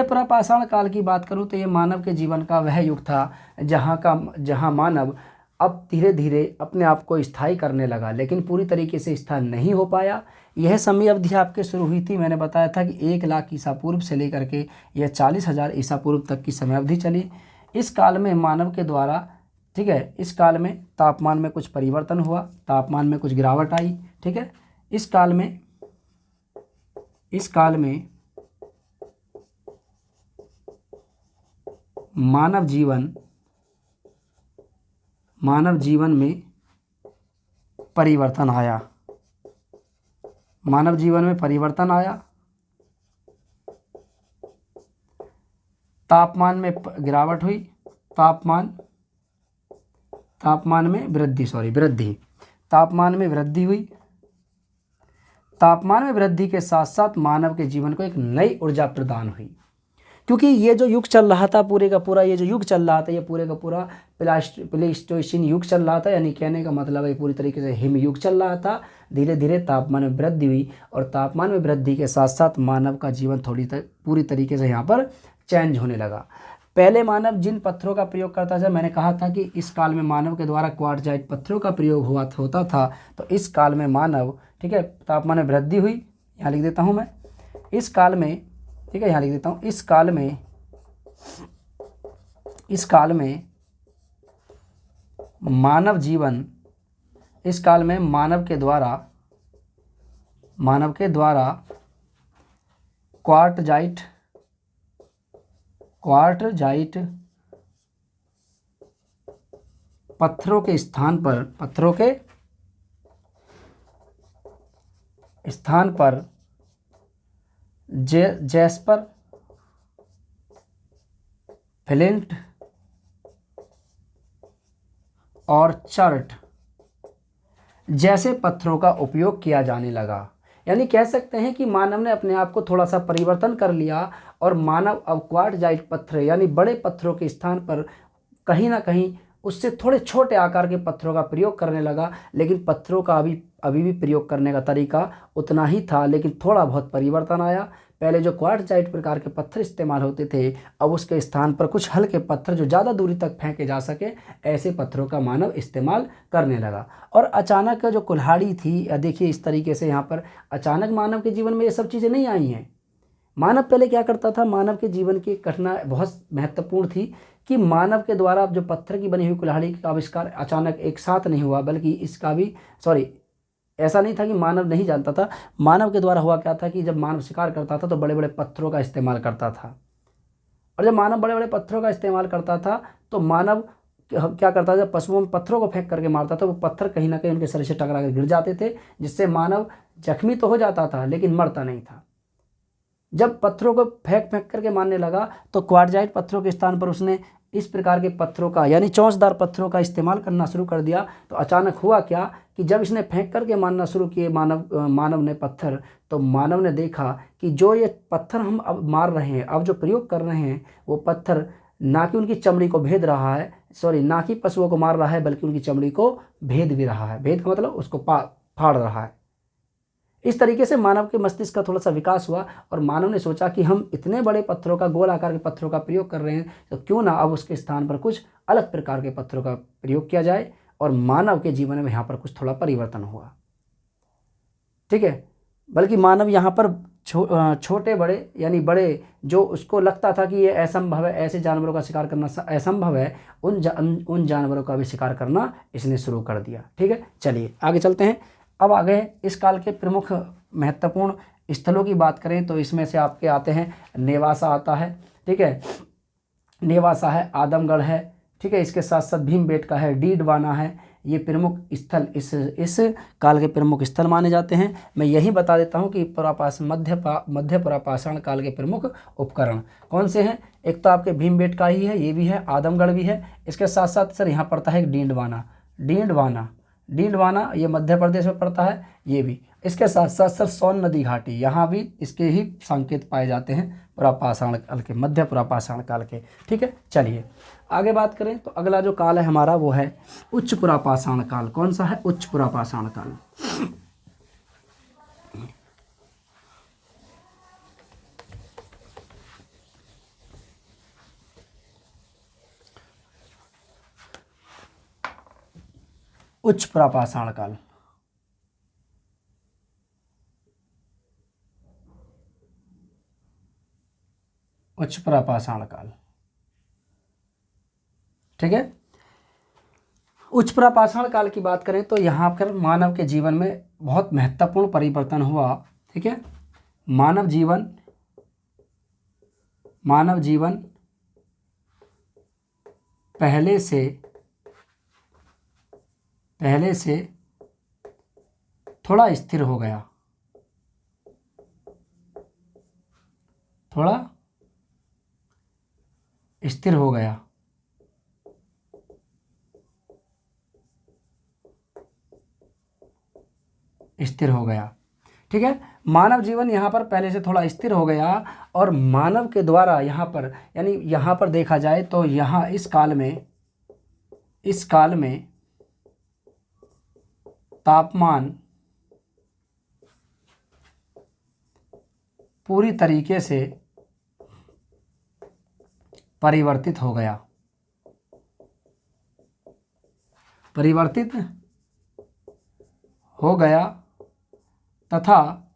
पुरापाषाण काल की बात करूं तो ये मानव के जीवन का वह युग था जहां मानव अब धीरे धीरे अपने आप को स्थायी करने लगा, लेकिन पूरी तरीके से स्थायी नहीं हो पाया। यह समय अवधि आपके शुरू हुई थी, मैंने बताया था कि 1 लाख ईसा पूर्व से लेकर के यह 40,000 ईसा पूर्व तक की समय अवधि चली। इस काल में मानव के द्वारा ठीक है, इस काल में तापमान में कुछ परिवर्तन हुआ, तापमान में कुछ गिरावट आई। ठीक है, इस काल में मानव जीवन में परिवर्तन आया। तापमान में गिरावट हुई, तापमान में वृद्धि हुई। तापमान में वृद्धि के साथ साथ मानव के जीवन को एक नई ऊर्जा प्रदान हुई। क्योंकि ये जो युग चल रहा था पूरे का पूरा, ये जो युग चल रहा था ये पूरे का पूरा प्लेस्टोसिन युग चल रहा था, यानी कहने का मतलब है पूरी तरीके से हिम युग चल रहा था। धीरे धीरे तापमान में वृद्धि हुई और तापमान में वृद्धि के साथ साथ मानव का जीवन पूरी तरीके से यहाँ पर चेंज होने लगा। पहले मानव जिन पत्थरों का प्रयोग करता था, मैंने कहा था कि इस काल में मानव के द्वारा क्वार्टजाइट पत्थरों का प्रयोग होता था। तो इस काल में मानव, ठीक है, तापमान में वृद्धि हुई, यहाँ लिख देता हूँ मैं, इस काल में, ठीक है, यहाँ लिख देता हूँ, इस काल में मानव जीवन, इस काल में मानव के द्वारा क्वार्टजाइट पत्थरों के स्थान पर जैस्पर, फ्लिंट और चर्ट जैसे पत्थरों का उपयोग किया जाने लगा। यानी कह सकते हैं कि मानव ने अपने आप को थोड़ा सा परिवर्तन कर लिया और मानव अब क्वार्टजाइट पत्थर यानी बड़े पत्थरों के स्थान पर कहीं ना कहीं उससे थोड़े छोटे आकार के पत्थरों का प्रयोग करने लगा। लेकिन पत्थरों का अभी भी प्रयोग करने का तरीका उतना ही था, लेकिन थोड़ा बहुत परिवर्तन आया। पहले जो क्वार्टजाइट प्रकार के पत्थर इस्तेमाल होते थे, अब उसके स्थान पर कुछ हल्के पत्थर जो ज़्यादा दूरी तक फेंके जा सके, ऐसे पत्थरों का मानव इस्तेमाल करने लगा। और अचानक जो कुल्हाड़ी थी, देखिए इस तरीके से यहाँ पर अचानक मानव के जीवन में ये सब चीज़ें नहीं आई हैं। मानव पहले क्या करता था, मानव के जीवन की घटना बहुत महत्वपूर्ण थी कि मानव के द्वारा जो पत्थर की बनी हुई कुल्हाड़ी का आविष्कार अचानक एक साथ नहीं हुआ, बल्कि इसका भी ऐसा नहीं था कि मानव नहीं जानता था। मानव के द्वारा हुआ क्या था कि जब मानव शिकार करता था तो बड़े बड़े पत्थरों का इस्तेमाल करता था, और जब मानव बड़े बड़े पत्थरों का इस्तेमाल करता था तो मानव क्या करता था, जब पशुओं में पत्थरों को फेंक करके मारता था, वो पत्थर कहीं ना कहीं उनके शरीर से टकरा कर गिर जाते थे, जिससे मानव जख्मी तो हो जाता था लेकिन मरता नहीं था। जब पत्थरों को फेंक करके मारने लगा तो क्वार्टजाइट पत्थरों के स्थान पर उसने इस प्रकार के पत्थरों का यानी चौंसदार पत्थरों का इस्तेमाल करना शुरू कर दिया। तो अचानक हुआ क्या कि जब इसने फेंक करके मारना शुरू किए मानव ने पत्थर, तो मानव ने देखा कि जो ये पत्थर हम अब मार रहे हैं, अब जो प्रयोग कर रहे हैं, वो पत्थर ना कि उनकी चमड़ी को भेद रहा है, ना कि पशुओं को मार रहा है, बल्कि उनकी चमड़ी को भेद भी रहा है। भेद का मतलब उसको फाड़ रहा है। इस तरीके से मानव के मस्तिष्क का थोड़ा सा विकास हुआ और मानव ने सोचा कि हम इतने बड़े पत्थरों का, गोल आकार के पत्थरों का प्रयोग कर रहे हैं, तो क्यों ना अब उसके स्थान पर कुछ अलग प्रकार के पत्थरों का प्रयोग किया जाए। और मानव के जीवन में यहाँ पर कुछ थोड़ा परिवर्तन हुआ, ठीक है। बल्कि मानव यहाँ पर छोटे बड़े यानी बड़े जो उसको लगता था कि ये असंभव है, ऐसे जानवरों का शिकार करना असंभव है, उन जानवरों का भी शिकार करना इसने शुरू कर दिया, ठीक है। चलिए आगे चलते हैं। अब आगे इस काल के प्रमुख महत्वपूर्ण स्थलों की बात करें तो इसमें से आपके आते हैं, नेवासा आता है, ठीक है, नेवासा है, आदमगढ़ है, ठीक है, इसके साथ साथ भीमबेटका है, डीडवाना है। ये प्रमुख स्थल इस काल के प्रमुख स्थल माने जाते हैं। मैं यही बता देता हूँ कि मध्य पुरापाषाण काल के प्रमुख उपकरण कौन से हैं। एक तो आपके भीमबेटका ही है, ये भी है, आदमगढ़ भी है, इसके साथ साथ सर यहाँ पड़ता है डीडवाना ये मध्य प्रदेश में पड़ता है, ये भी। इसके साथ साथ सर सोन नदी घाटी, यहाँ भी इसके ही संकेत पाए जाते हैं पुरापाषाण काल के, मध्य पुरापाषाण काल के, ठीक है। चलिए आगे बात करें तो अगला जो काल है हमारा वो है उच्च पुरापाषाण काल। कौन सा है? उच्च पुरापाषाण काल। उच्च पुरापाषाण काल, उच्च पुरापाषाण काल, ठीक है। उच्च पुरापाषाण काल की बात करें तो यहाँ पर मानव के जीवन में बहुत महत्वपूर्ण परिवर्तन हुआ, ठीक है। मानव जीवन पहले से थोड़ा स्थिर हो गया, ठीक है। मानव जीवन यहाँ पर पहले से थोड़ा स्थिर हो गया और मानव के द्वारा यहाँ पर, यानी यहाँ पर देखा जाए तो यहाँ इस काल में तापमान पूरी तरीके से परिवर्तित हो गया, तथा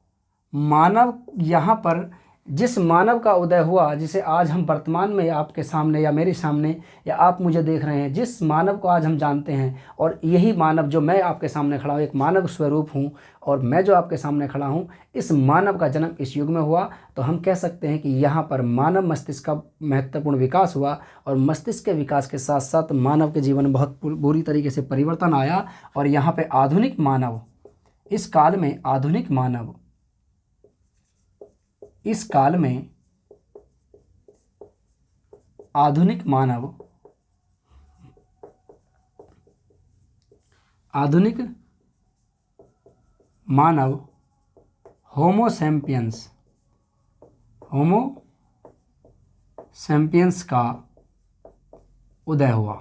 मानव यहाँ पर जिस मानव का उदय हुआ, जिसे आज हम वर्तमान में आपके सामने या मेरे सामने या आप मुझे देख रहे हैं, जिस मानव को आज हम जानते हैं, और यही मानव जो मैं आपके सामने खड़ा हूँ एक मानव स्वरूप हूँ, और मैं जो आपके सामने खड़ा हूँ इस मानव का जन्म इस युग में हुआ। तो हम कह सकते हैं कि यहाँ पर मानव मस्तिष्क का महत्वपूर्ण विकास हुआ, और मस्तिष्क के विकास के साथ साथ मानव के जीवन में बहुत बुरी तरीके से परिवर्तन आया। और यहाँ पे आधुनिक मानव, इस काल में आधुनिक मानव, इस काल में आधुनिक मानव होमो सैपियंस का उदय हुआ।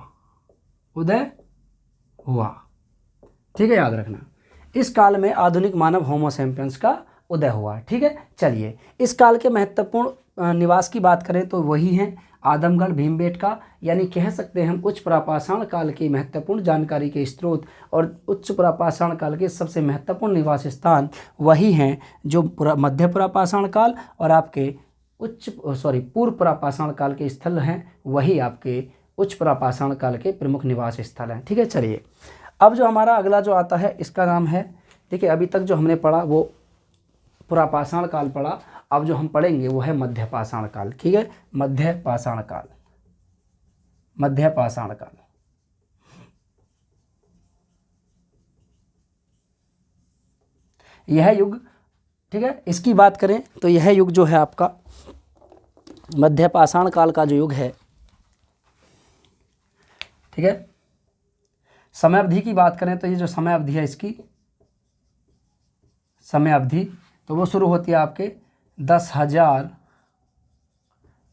ठीक है, याद रखना, इस काल में आधुनिक मानव होमो सैपियंस का उदय हुआ। ठीक है, चलिए इस काल के महत्वपूर्ण निवास की बात करें तो वही हैं आदमगढ़ भीमबेटका, यानी कह सकते हैं हम उच्च पुरापाषाण काल की महत्वपूर्ण जानकारी के स्रोत और उच्च पुरापाषाण काल के सबसे महत्वपूर्ण निवास स्थान वही हैं जो मध्य पुरापाषाण काल और आपके पूर्व पुरापाषाण काल के स्थल हैं, वही आपके उच्च पुरापाषाण काल के प्रमुख निवास स्थल हैं। ठीक है, चलिए अब जो हमारा अगला जो आता है इसका नाम है, देखिए अभी तक जो हमने पढ़ा वो पुरापाषाण काल पढ़ा, अब जो हम पढ़ेंगे वो है मध्यपाषाण काल। ठीक है, मध्यपाषाण काल। यह युग, ठीक है, इसकी बात करें तो यह युग जो है आपका मध्यपाषाण काल का जो युग है, ठीक है, समय अवधि की बात करें तो ये जो समय अवधि है इसकी समय अवधि तो वो शुरू होती है आपके 10,000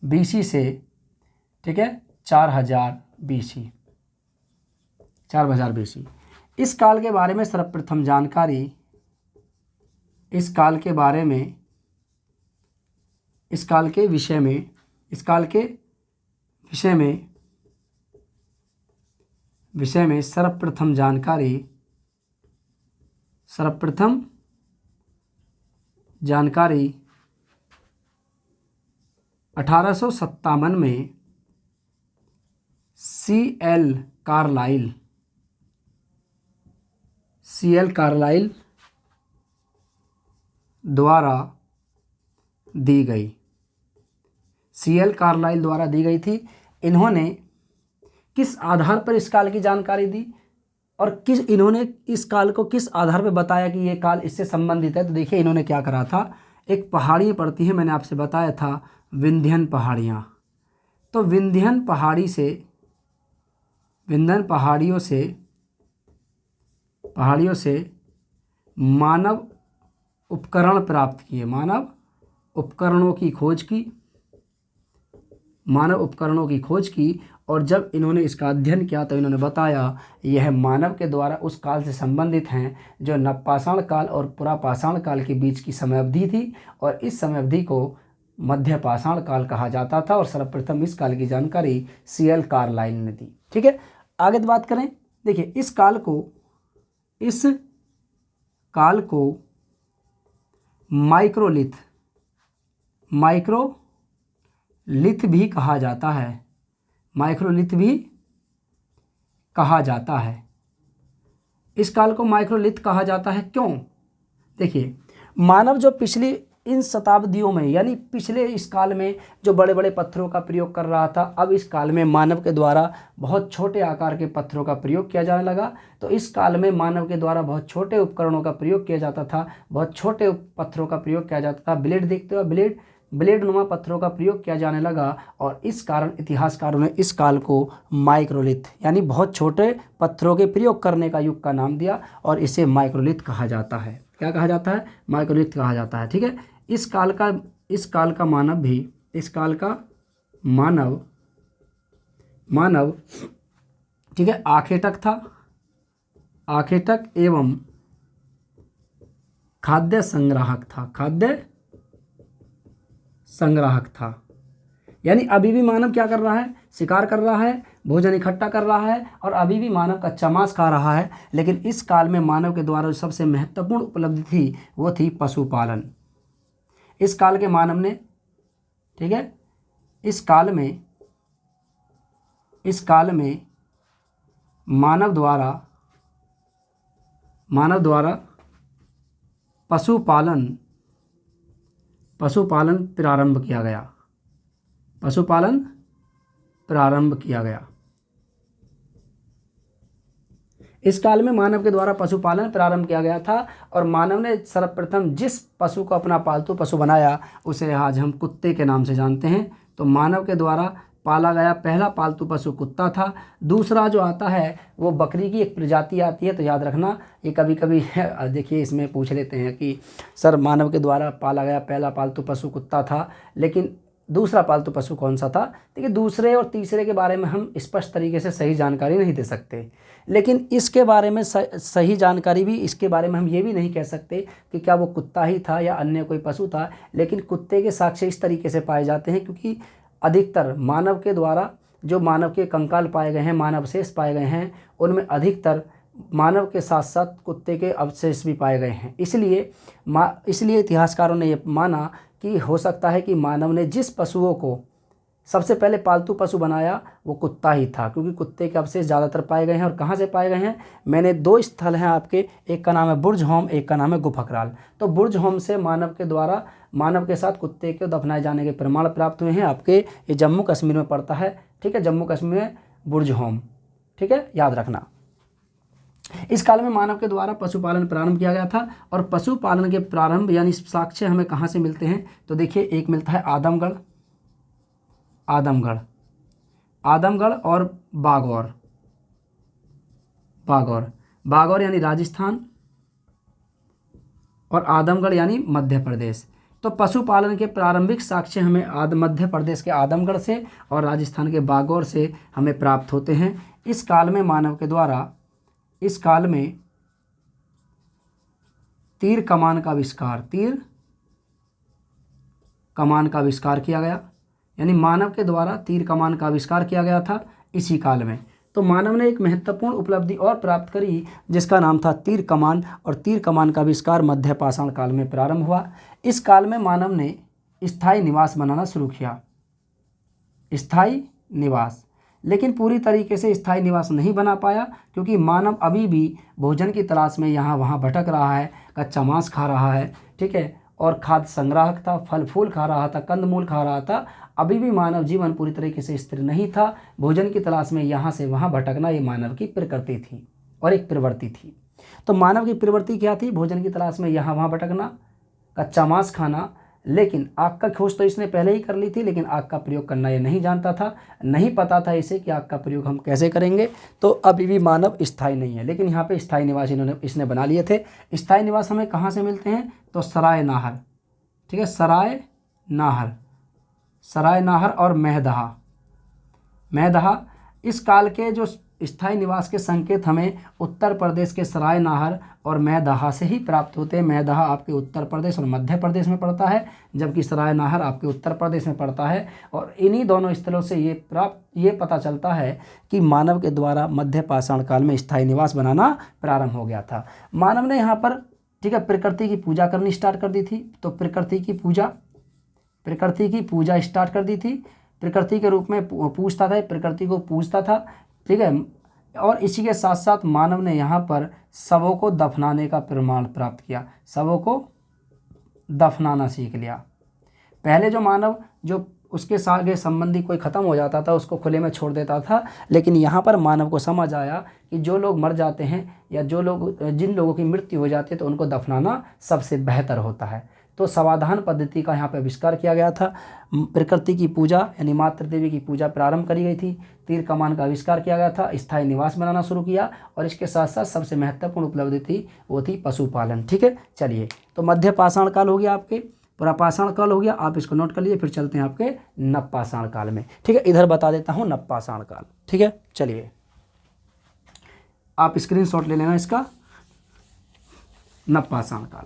BC से, ठीक है, 4,000 BC। इस काल के बारे में सर्वप्रथम जानकारी, इस काल के विषय में सर्वप्रथम जानकारी 1857 में C.L. कार्लाइल द्वारा दी गई। C.L. कार्लाइल द्वारा दी गई थी। इन्होंने किस आधार पर इस काल की जानकारी दी और इन्होंने इस काल को किस आधार पर बताया कि ये काल इससे संबंधित है? तो देखिए इन्होंने क्या करा था, एक पहाड़ी पड़ती है, मैंने आपसे बताया था विंध्यन पहाड़ियाँ। तो विंध्यन पहाड़ियों से मानव उपकरण प्राप्त किए, मानव उपकरणों की खोज की और जब इन्होंने इसका अध्ययन किया तो इन्होंने बताया यह मानव के द्वारा उस काल से संबंधित हैं जो नवपाषाण काल और पुरापाषाण काल के बीच की समय अवधि थी और इस समय अवधि को मध्यपाषाण काल कहा जाता था और सर्वप्रथम इस काल की जानकारी C.L. कार्लाइल ने दी। ठीक है, आगे तो बात करें, देखिए इस काल को माइक्रोलिथ भी कहा जाता है। इस काल को माइक्रोलिथ कहा जाता है, क्यों? देखिए मानव जो पिछली इन शताब्दियों में यानी पिछले इस काल में जो बड़े बड़े पत्थरों का प्रयोग कर रहा था, अब इस काल में मानव के द्वारा बहुत छोटे आकार के पत्थरों का प्रयोग किया जाने लगा। तो इस काल में मानव के द्वारा बहुत छोटे उपकरणों का प्रयोग किया जाता था, बहुत छोटे पत्थरों का प्रयोग किया जाता था। ब्लेड देखते हो, ब्लेड ब्लेड नुमा पत्थरों का प्रयोग किया जाने लगा और इस कारण इतिहासकारों ने इस काल को माइक्रोलिथ यानी बहुत छोटे पत्थरों के प्रयोग करने का युग का नाम दिया और इसे माइक्रोलिथ कहा जाता है। क्या कहा जाता है? माइक्रोलिथ कहा जाता है। ठीक है, इस काल का मानव भी, इस काल का मानव ठीक है, आखेटक एवं खाद्य संग्राहक था। यानी अभी भी मानव क्या कर रहा है? शिकार कर रहा है, भोजन इकट्ठा कर रहा है और अभी भी मानव कच्चा मांस खा रहा है। लेकिन इस काल में मानव के द्वारा जो सबसे महत्वपूर्ण उपलब्धि थी वो थी पशुपालन। इस काल के मानव ने, ठीक है, इस काल में मानव द्वारा पशुपालन प्रारंभ किया गया। इस काल में मानव के द्वारा पशुपालन प्रारंभ किया गया था और मानव ने सर्वप्रथम जिस पशु को अपना पालतू पशु बनाया उसे आज हम कुत्ते के नाम से जानते हैं। तो मानव के द्वारा पाला गया पहला पालतू पशु कुत्ता था। दूसरा जो आता है वो बकरी की एक प्रजाति आती है, तो याद रखना ये कभी कभी देखिए इसमें पूछ लेते हैं कि सर मानव के द्वारा पाला गया पहला पालतू पशु कुत्ता था, लेकिन दूसरा पालतू पशु कौन सा था? देखिए दूसरे और तीसरे के बारे में हम स्पष्ट तरीके से सही जानकारी नहीं दे सकते, लेकिन इसके बारे में सही जानकारी भी, इसके बारे में हम ये भी नहीं कह सकते कि क्या वो कुत्ता ही था या अन्य कोई पशु था। लेकिन कुत्ते के साक्ष्य इस तरीके से पाए जाते हैं क्योंकि अधिकतर मानव के द्वारा जो मानव के कंकाल पाए गए हैं, मानव अवशेष पाए गए हैं, उनमें अधिकतर मानव के साथ साथ कुत्ते के अवशेष भी पाए गए हैं। इसलिए इतिहासकारों ने ये माना कि हो सकता है कि मानव ने जिस पशुओं को सबसे पहले पालतू पशु बनाया वो कुत्ता ही था, क्योंकि कुत्ते के अवशेष ज़्यादातर पाए गए हैं। और कहाँ से पाए गए हैं? मैंने 2 स्थल हैं आपके, एक का नाम है बुर्ज होम, एक का नाम है गुफाकराल। तो बुर्ज होम से मानव के द्वारा मानव के साथ कुत्ते के दफनाए जाने के प्रमाण प्राप्त हुए हैं। आपके ये जम्मू कश्मीर में पड़ता है, ठीक है, जम्मू कश्मीर में बुर्ज होम, ठीक है, याद रखना। इस काल में मानव के द्वारा पशुपालन प्रारंभ किया गया था और पशुपालन के प्रारंभ यानी साक्ष्य हमें कहाँ से मिलते हैं? तो देखिए एक मिलता है आदमगढ़ और बागौर यानी राजस्थान और आदमगढ़ यानी मध्य प्रदेश। तो पशुपालन के प्रारंभिक साक्ष्य हमें मध्य प्रदेश के आदमगढ़ से और राजस्थान के बागौर से हमें प्राप्त होते हैं। इस काल में मानव के द्वारा तीर कमान का आविष्कार किया गया, यानी मानव के द्वारा तीर कमान का आविष्कार किया गया था इसी काल में। तो मानव ने एक महत्वपूर्ण उपलब्धि और प्राप्त करी जिसका नाम था तीर कमान, और तीर कमान का आविष्कार मध्य पाषाण काल में प्रारंभ हुआ। इस काल में मानव ने स्थायी निवास बनाना शुरू किया, लेकिन पूरी तरीके से स्थायी निवास नहीं बना पाया क्योंकि मानव अभी भी भोजन की तलाश में यहाँ वहाँ भटक रहा है, कच्चा मांस खा रहा है, ठीक है, और खाद्य संग्राहक था, फल फूल खा रहा था, कंदमूल खा रहा था। अभी भी मानव जीवन पूरी तरीके से स्थिर नहीं था। भोजन की तलाश में यहाँ से वहाँ भटकना ये मानव की प्रकृति थी और एक प्रवृत्ति थी। तो मानव की प्रवृत्ति क्या थी? भोजन की तलाश में यहाँ वहाँ भटकना, कच्चा मांस खाना। लेकिन आग का खोज तो इसने पहले ही कर ली थी, लेकिन आग का प्रयोग करना ये नहीं जानता था, नहीं पता था इसे कि आग का प्रयोग हम कैसे करेंगे। तो अभी भी मानव स्थायी नहीं है, लेकिन यहाँ पे स्थायी निवास इसने बना लिए थे। स्थायी निवास हमें कहाँ से मिलते हैं? तो सराय नाहर, ठीक है, सराय नाहर और महदहा। इस काल के जो स्थायी निवास के संकेत हमें उत्तर प्रदेश के सराय नाहर और महदहा से ही प्राप्त होते हैं। महदहा आपके उत्तर प्रदेश और मध्य प्रदेश में पड़ता है, जबकि सराय नाहर आपके उत्तर प्रदेश में पड़ता है। और इन्हीं दोनों स्थलों से ये पता चलता है कि मानव के द्वारा मध्य पाषाण काल में स्थायी निवास बनाना प्रारंभ हो गया था। मानव ने यहाँ पर, ठीक है, प्रकृति की पूजा करनी स्टार्ट कर दी थी। तो प्रकृति की पूजा स्टार्ट कर दी थी। प्रकृति के रूप में पूजता था, प्रकृति को पूजता था, ठीक है। और इसी के साथ साथ मानव ने यहाँ पर शवों को दफनाने का प्रमाण प्राप्त किया, शवों को दफनाना सीख लिया। पहले जो मानव जो उसके सागे संबंधी कोई ख़त्म हो जाता था उसको खुले में छोड़ देता था, लेकिन यहाँ पर मानव को समझ आया कि जो लोग मर जाते हैं या जिन लोगों की मृत्यु हो जाती है तो उनको दफनाना सबसे बेहतर होता है। तो समाधान पद्धति का यहाँ पे आविष्कार किया गया था। प्रकृति की पूजा यानी मातृ देवी की पूजा प्रारंभ करी गई थी। तीर कमान का आविष्कार किया गया था। स्थायी निवास बनाना शुरू किया और इसके साथ साथ सबसे महत्वपूर्ण उपलब्धि थी वो थी पशुपालन। ठीक है, चलिए तो मध्य पाषाण काल हो गया, आपके पुरापाषाण काल हो गया, आप इसको नोट कर लीजिए। फिर चलते हैं आपके नवपाषाण काल में। ठीक है, इधर बता देता हूँ नवपाषाण काल। ठीक है, चलिए आप स्क्रीनशॉट ले लेना इसका। नवपाषाण काल,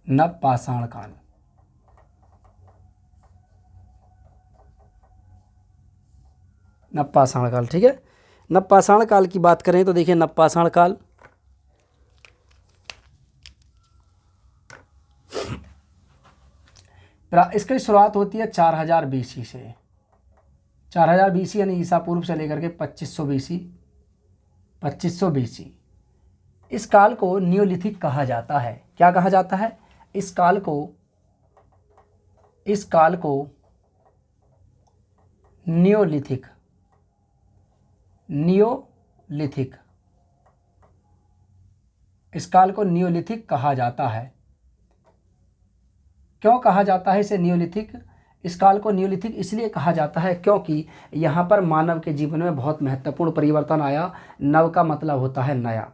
नवपाषाण काल। नवपाषाण काल, ठीक है। नवपाषाण काल की बात करें तो देखिए नवपाषाण काल इसकी शुरुआत होती है 4000 BC से। 4000 BC यानी ईसा पूर्व से लेकर के 2500 BC। 2500 BC इस काल को नियोलिथिक कहा जाता है। क्या कहा जाता है? इस काल को नियोलिथिक इस काल को नियोलिथिक कहा जाता है। क्यों कहा जाता है इसे नियोलिथिक? इस काल को नियोलिथिक इसलिए कहा जाता है क्योंकि यहाँ पर मानव के जीवन में बहुत महत्वपूर्ण परिवर्तन आया। नव का मतलब होता है नया,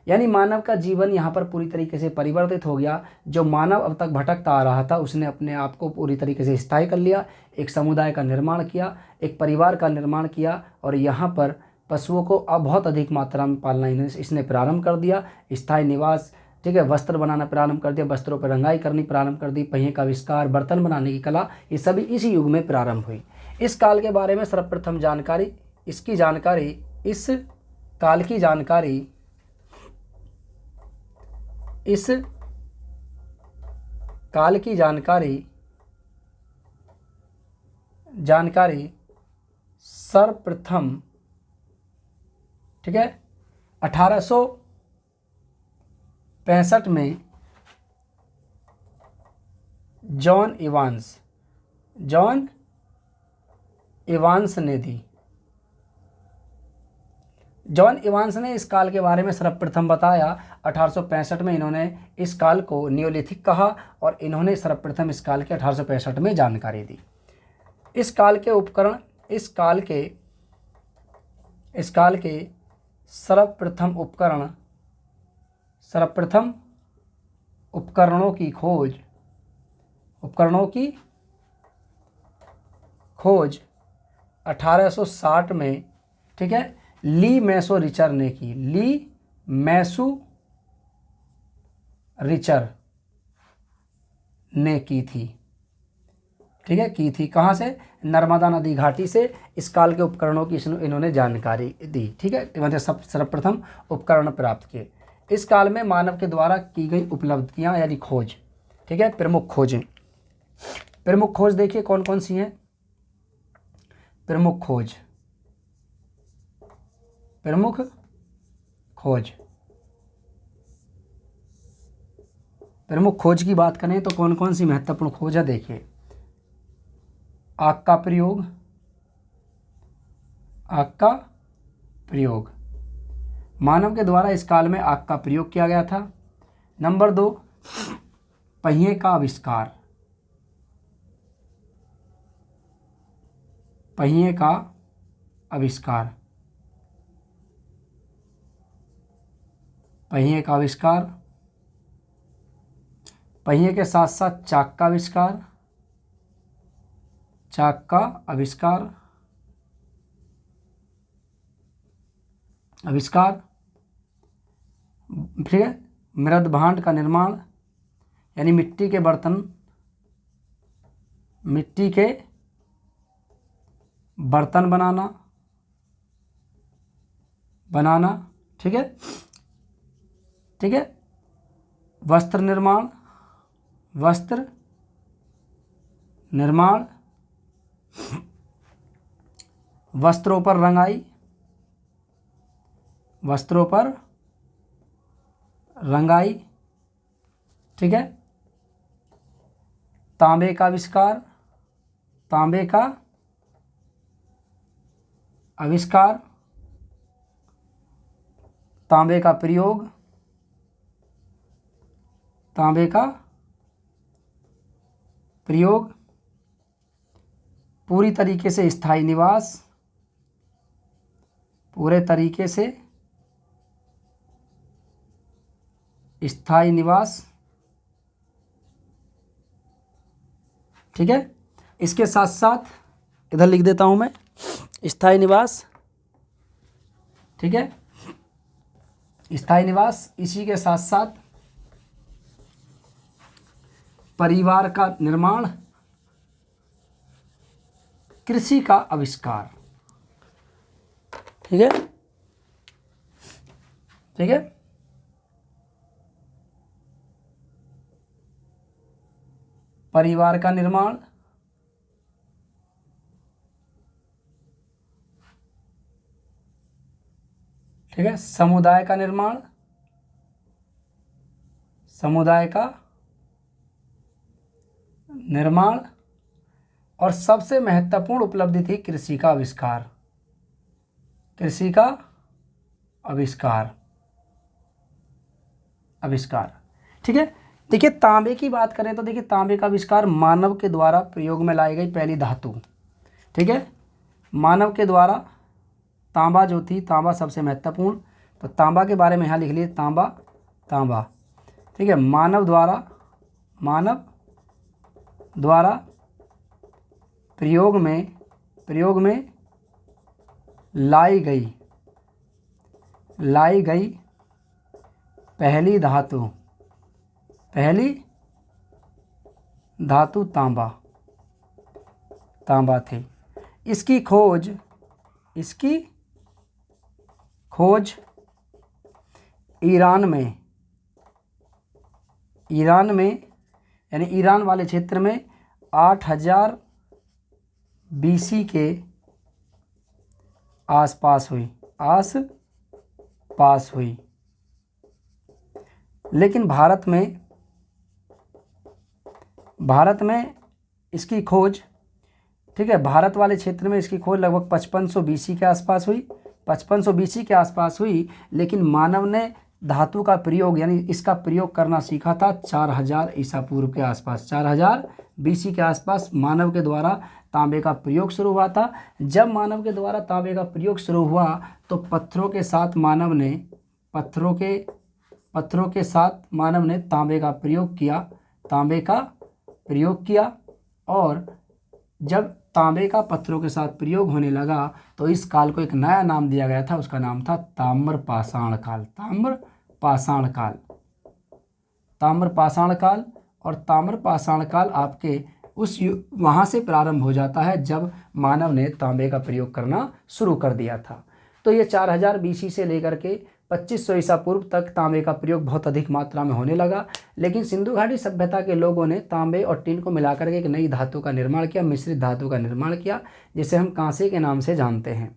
यानी मानव का जीवन यहाँ पर पूरी तरीके से परिवर्तित हो गया। जो मानव अब तक भटकता आ रहा था उसने अपने आप को पूरी तरीके से स्थायी कर लिया, एक समुदाय का निर्माण किया, एक परिवार का निर्माण किया और यहाँ पर पशुओं को अब बहुत अधिक मात्रा में पालना इसने प्रारंभ कर दिया। स्थायी निवास, ठीक है, वस्त्र बनाना प्रारंभ कर दिया, वस्त्रों पर रंगाई करनी प्रारंभ कर दी, पहिए का आविष्कार, बर्तन बनाने की कला, ये सभी इसी युग में प्रारंभ हुई। इस काल के बारे में सर्वप्रथम जानकारी, इस काल की जानकारी सर्वप्रथम, ठीक है, 1865 में जॉन इवांस ने दी। जॉन इवांस ने इस काल के बारे में सर्वप्रथम बताया। 1865 में इन्होंने इस काल को नियोलिथिक कहा और इन्होंने सर्वप्रथम इस काल के 1865 में जानकारी दी। इस काल के सर्वप्रथम उपकरणों की खोज 1860 में, ठीक है, ली मैसो रिचर ने की थी। ठीक है, की थी कहाँ से? नर्मदा नदी घाटी से इस काल के उपकरणों की इन्होंने जानकारी दी। ठीक है, इन्होंने सर्वप्रथम उपकरण प्राप्त किए। इस काल में मानव के द्वारा की गई उपलब्धियां यानी खोज, ठीक है, प्रमुख खोज देखिए कौन कौन सी हैं। प्रमुख खोज की बात करें तो कौन कौन सी महत्वपूर्ण खोज है देखिए। आग का प्रयोग, मानव के द्वारा इस काल में आग का प्रयोग किया गया था। नंबर 2, पहिए का आविष्कार, पहिए के साथ साथ चाक का आविष्कार, ठीक है, मृद भांड का निर्माण यानी मिट्टी के बर्तन बनाना, ठीक है, वस्त्र निर्माण, वस्त्रों पर रंगाई, ठीक है। तांबे का आविष्कार, तांबे का आविष्कार, तांबे का प्रयोग, तांबे का प्रयोग, पूरी तरीके से स्थायी निवास, पूरे तरीके से स्थायी निवास, ठीक है। इसके साथ साथ इधर लिख देता हूं मैं स्थायी निवास, ठीक है, स्थायी निवास। इसी के साथ साथ परिवार का निर्माण, कृषि का आविष्कार, ठीक है, ठीक है। परिवार का निर्माण, ठीक है, समुदाय का निर्माण, समुदाय का निर्माण, और सबसे महत्वपूर्ण उपलब्धि थी कृषि का आविष्कार, कृषि का आविष्कार, आविष्कार, ठीक है। देखिए तांबे की बात करें तो देखिए तांबे का आविष्कार मानव के द्वारा प्रयोग में लाई गई पहली धातु, ठीक है। मानव के द्वारा तांबा जो थी, तांबा सबसे महत्वपूर्ण, तो तांबा के बारे में यहाँ लिख लिए तांबा, तांबा, ठीक है। मानव द्वारा, मानव द्वारा प्रयोग में लाई गई पहली धातु, पहली धातु तांबा, तांबा थी। इसकी खोज ईरान में यानी ईरान वाले क्षेत्र में 8000 BC के आसपास हुई, लेकिन भारत में इसकी खोज, ठीक है, भारत वाले क्षेत्र में इसकी खोज लगभग 5500 BC के आसपास हुई, 5500 BC के आसपास हुई, लेकिन मानव ने धातु का प्रयोग यानी इसका प्रयोग करना सीखा था 4000 ईसा पूर्व के आसपास, 4000 BC के आसपास मानव के द्वारा तांबे का प्रयोग शुरू हुआ था। जब मानव के द्वारा तांबे का प्रयोग शुरू हुआ तो पत्थरों के साथ मानव ने तांबे का प्रयोग किया, और जब तांबे का पत्थरों के साथ प्रयोग होने लगा तो इस काल को एक नया नाम दिया गया था, उसका नाम था ताम्रपाषाण काल, ताम्रपाषाण काल, ताम्रपाषाण काल। और ताम्रपाषाण काल आपके वहाँ से प्रारंभ हो जाता है जब मानव ने तांबे का प्रयोग करना शुरू कर दिया था। तो ये 4000 BC से लेकर के 2500 ईसा पूर्व तक तांबे का प्रयोग बहुत अधिक मात्रा में होने लगा, लेकिन सिंधु घाटी सभ्यता के लोगों ने तांबे और टिन को मिलाकर के एक नई धातु का निर्माण किया, मिश्रित धातु का निर्माण किया, जिसे हम कांसे के नाम से जानते हैं।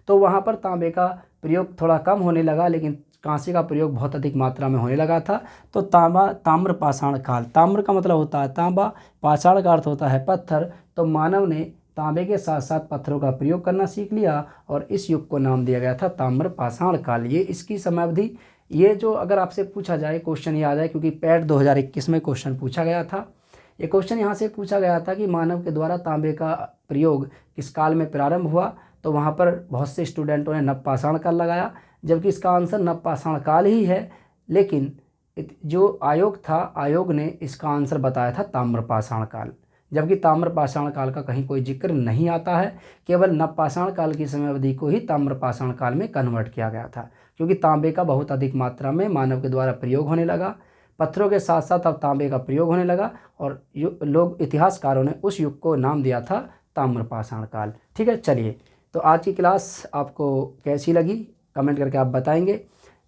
तो वहाँ पर तांबे का प्रयोग थोड़ा कम होने लगा, लेकिन कांसे का प्रयोग बहुत अधिक मात्रा में होने लगा था। तो ताम्रपाषाण काल, ताम्र का मतलब होता है तांबा, पाषाण का अर्थ होता है पत्थर। तो मानव ने तांबे के साथ साथ पत्थरों का प्रयोग करना सीख लिया और इस युग को नाम दिया गया था ताम्रपाषाण काल। ये इसकी समयावधि, ये जो अगर आपसे पूछा जाए, क्वेश्चन याद है क्योंकि पैट 2021 में क्वेश्चन पूछा गया था। ये क्वेश्चन यहाँ से पूछा गया था कि मानव के द्वारा तांबे का प्रयोग किस काल में प्रारंभ हुआ, तो वहाँ पर बहुत से स्टूडेंटों ने नवपाषाण काल लगाया, जबकि इसका आंसर नवपाषाण काल ही है। लेकिन जो आयोग था, आयोग ने इसका आंसर बताया था ताम्रपाषाण काल, जबकि ताम्रपाषाण काल का कहीं कोई जिक्र नहीं आता है। केवल नवपाषाण काल की समयावधि को ही ताम्रपाषाण काल में कन्वर्ट किया गया था, क्योंकि तांबे का बहुत अधिक मात्रा में मानव के द्वारा प्रयोग होने लगा। पत्थरों के साथ साथ अब तांबे का प्रयोग होने लगा और लोग, इतिहासकारों ने उस युग को नाम दिया था ताम्रपाषाण काल। ठीक है, चलिए, तो आज की क्लास आपको कैसी लगी कमेंट करके आप बताएंगे।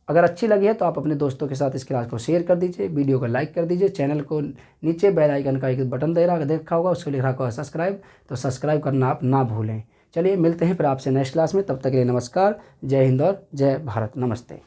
अगर अच्छी लगी है तो आप अपने दोस्तों के साथ इस क्लास को शेयर कर दीजिए, वीडियो को लाइक कर दीजिए, चैनल को नीचे बेल आइकन का एक बटन देखा होगा, उसको लिखा होगा सब्सक्राइब, तो सब्सक्राइब करना आप ना भूलें। चलिए मिलते हैं फिर आपसे नेक्स्ट क्लास में, तब तक के लिए नमस्कार, जय हिंद और जय भारत, नमस्ते।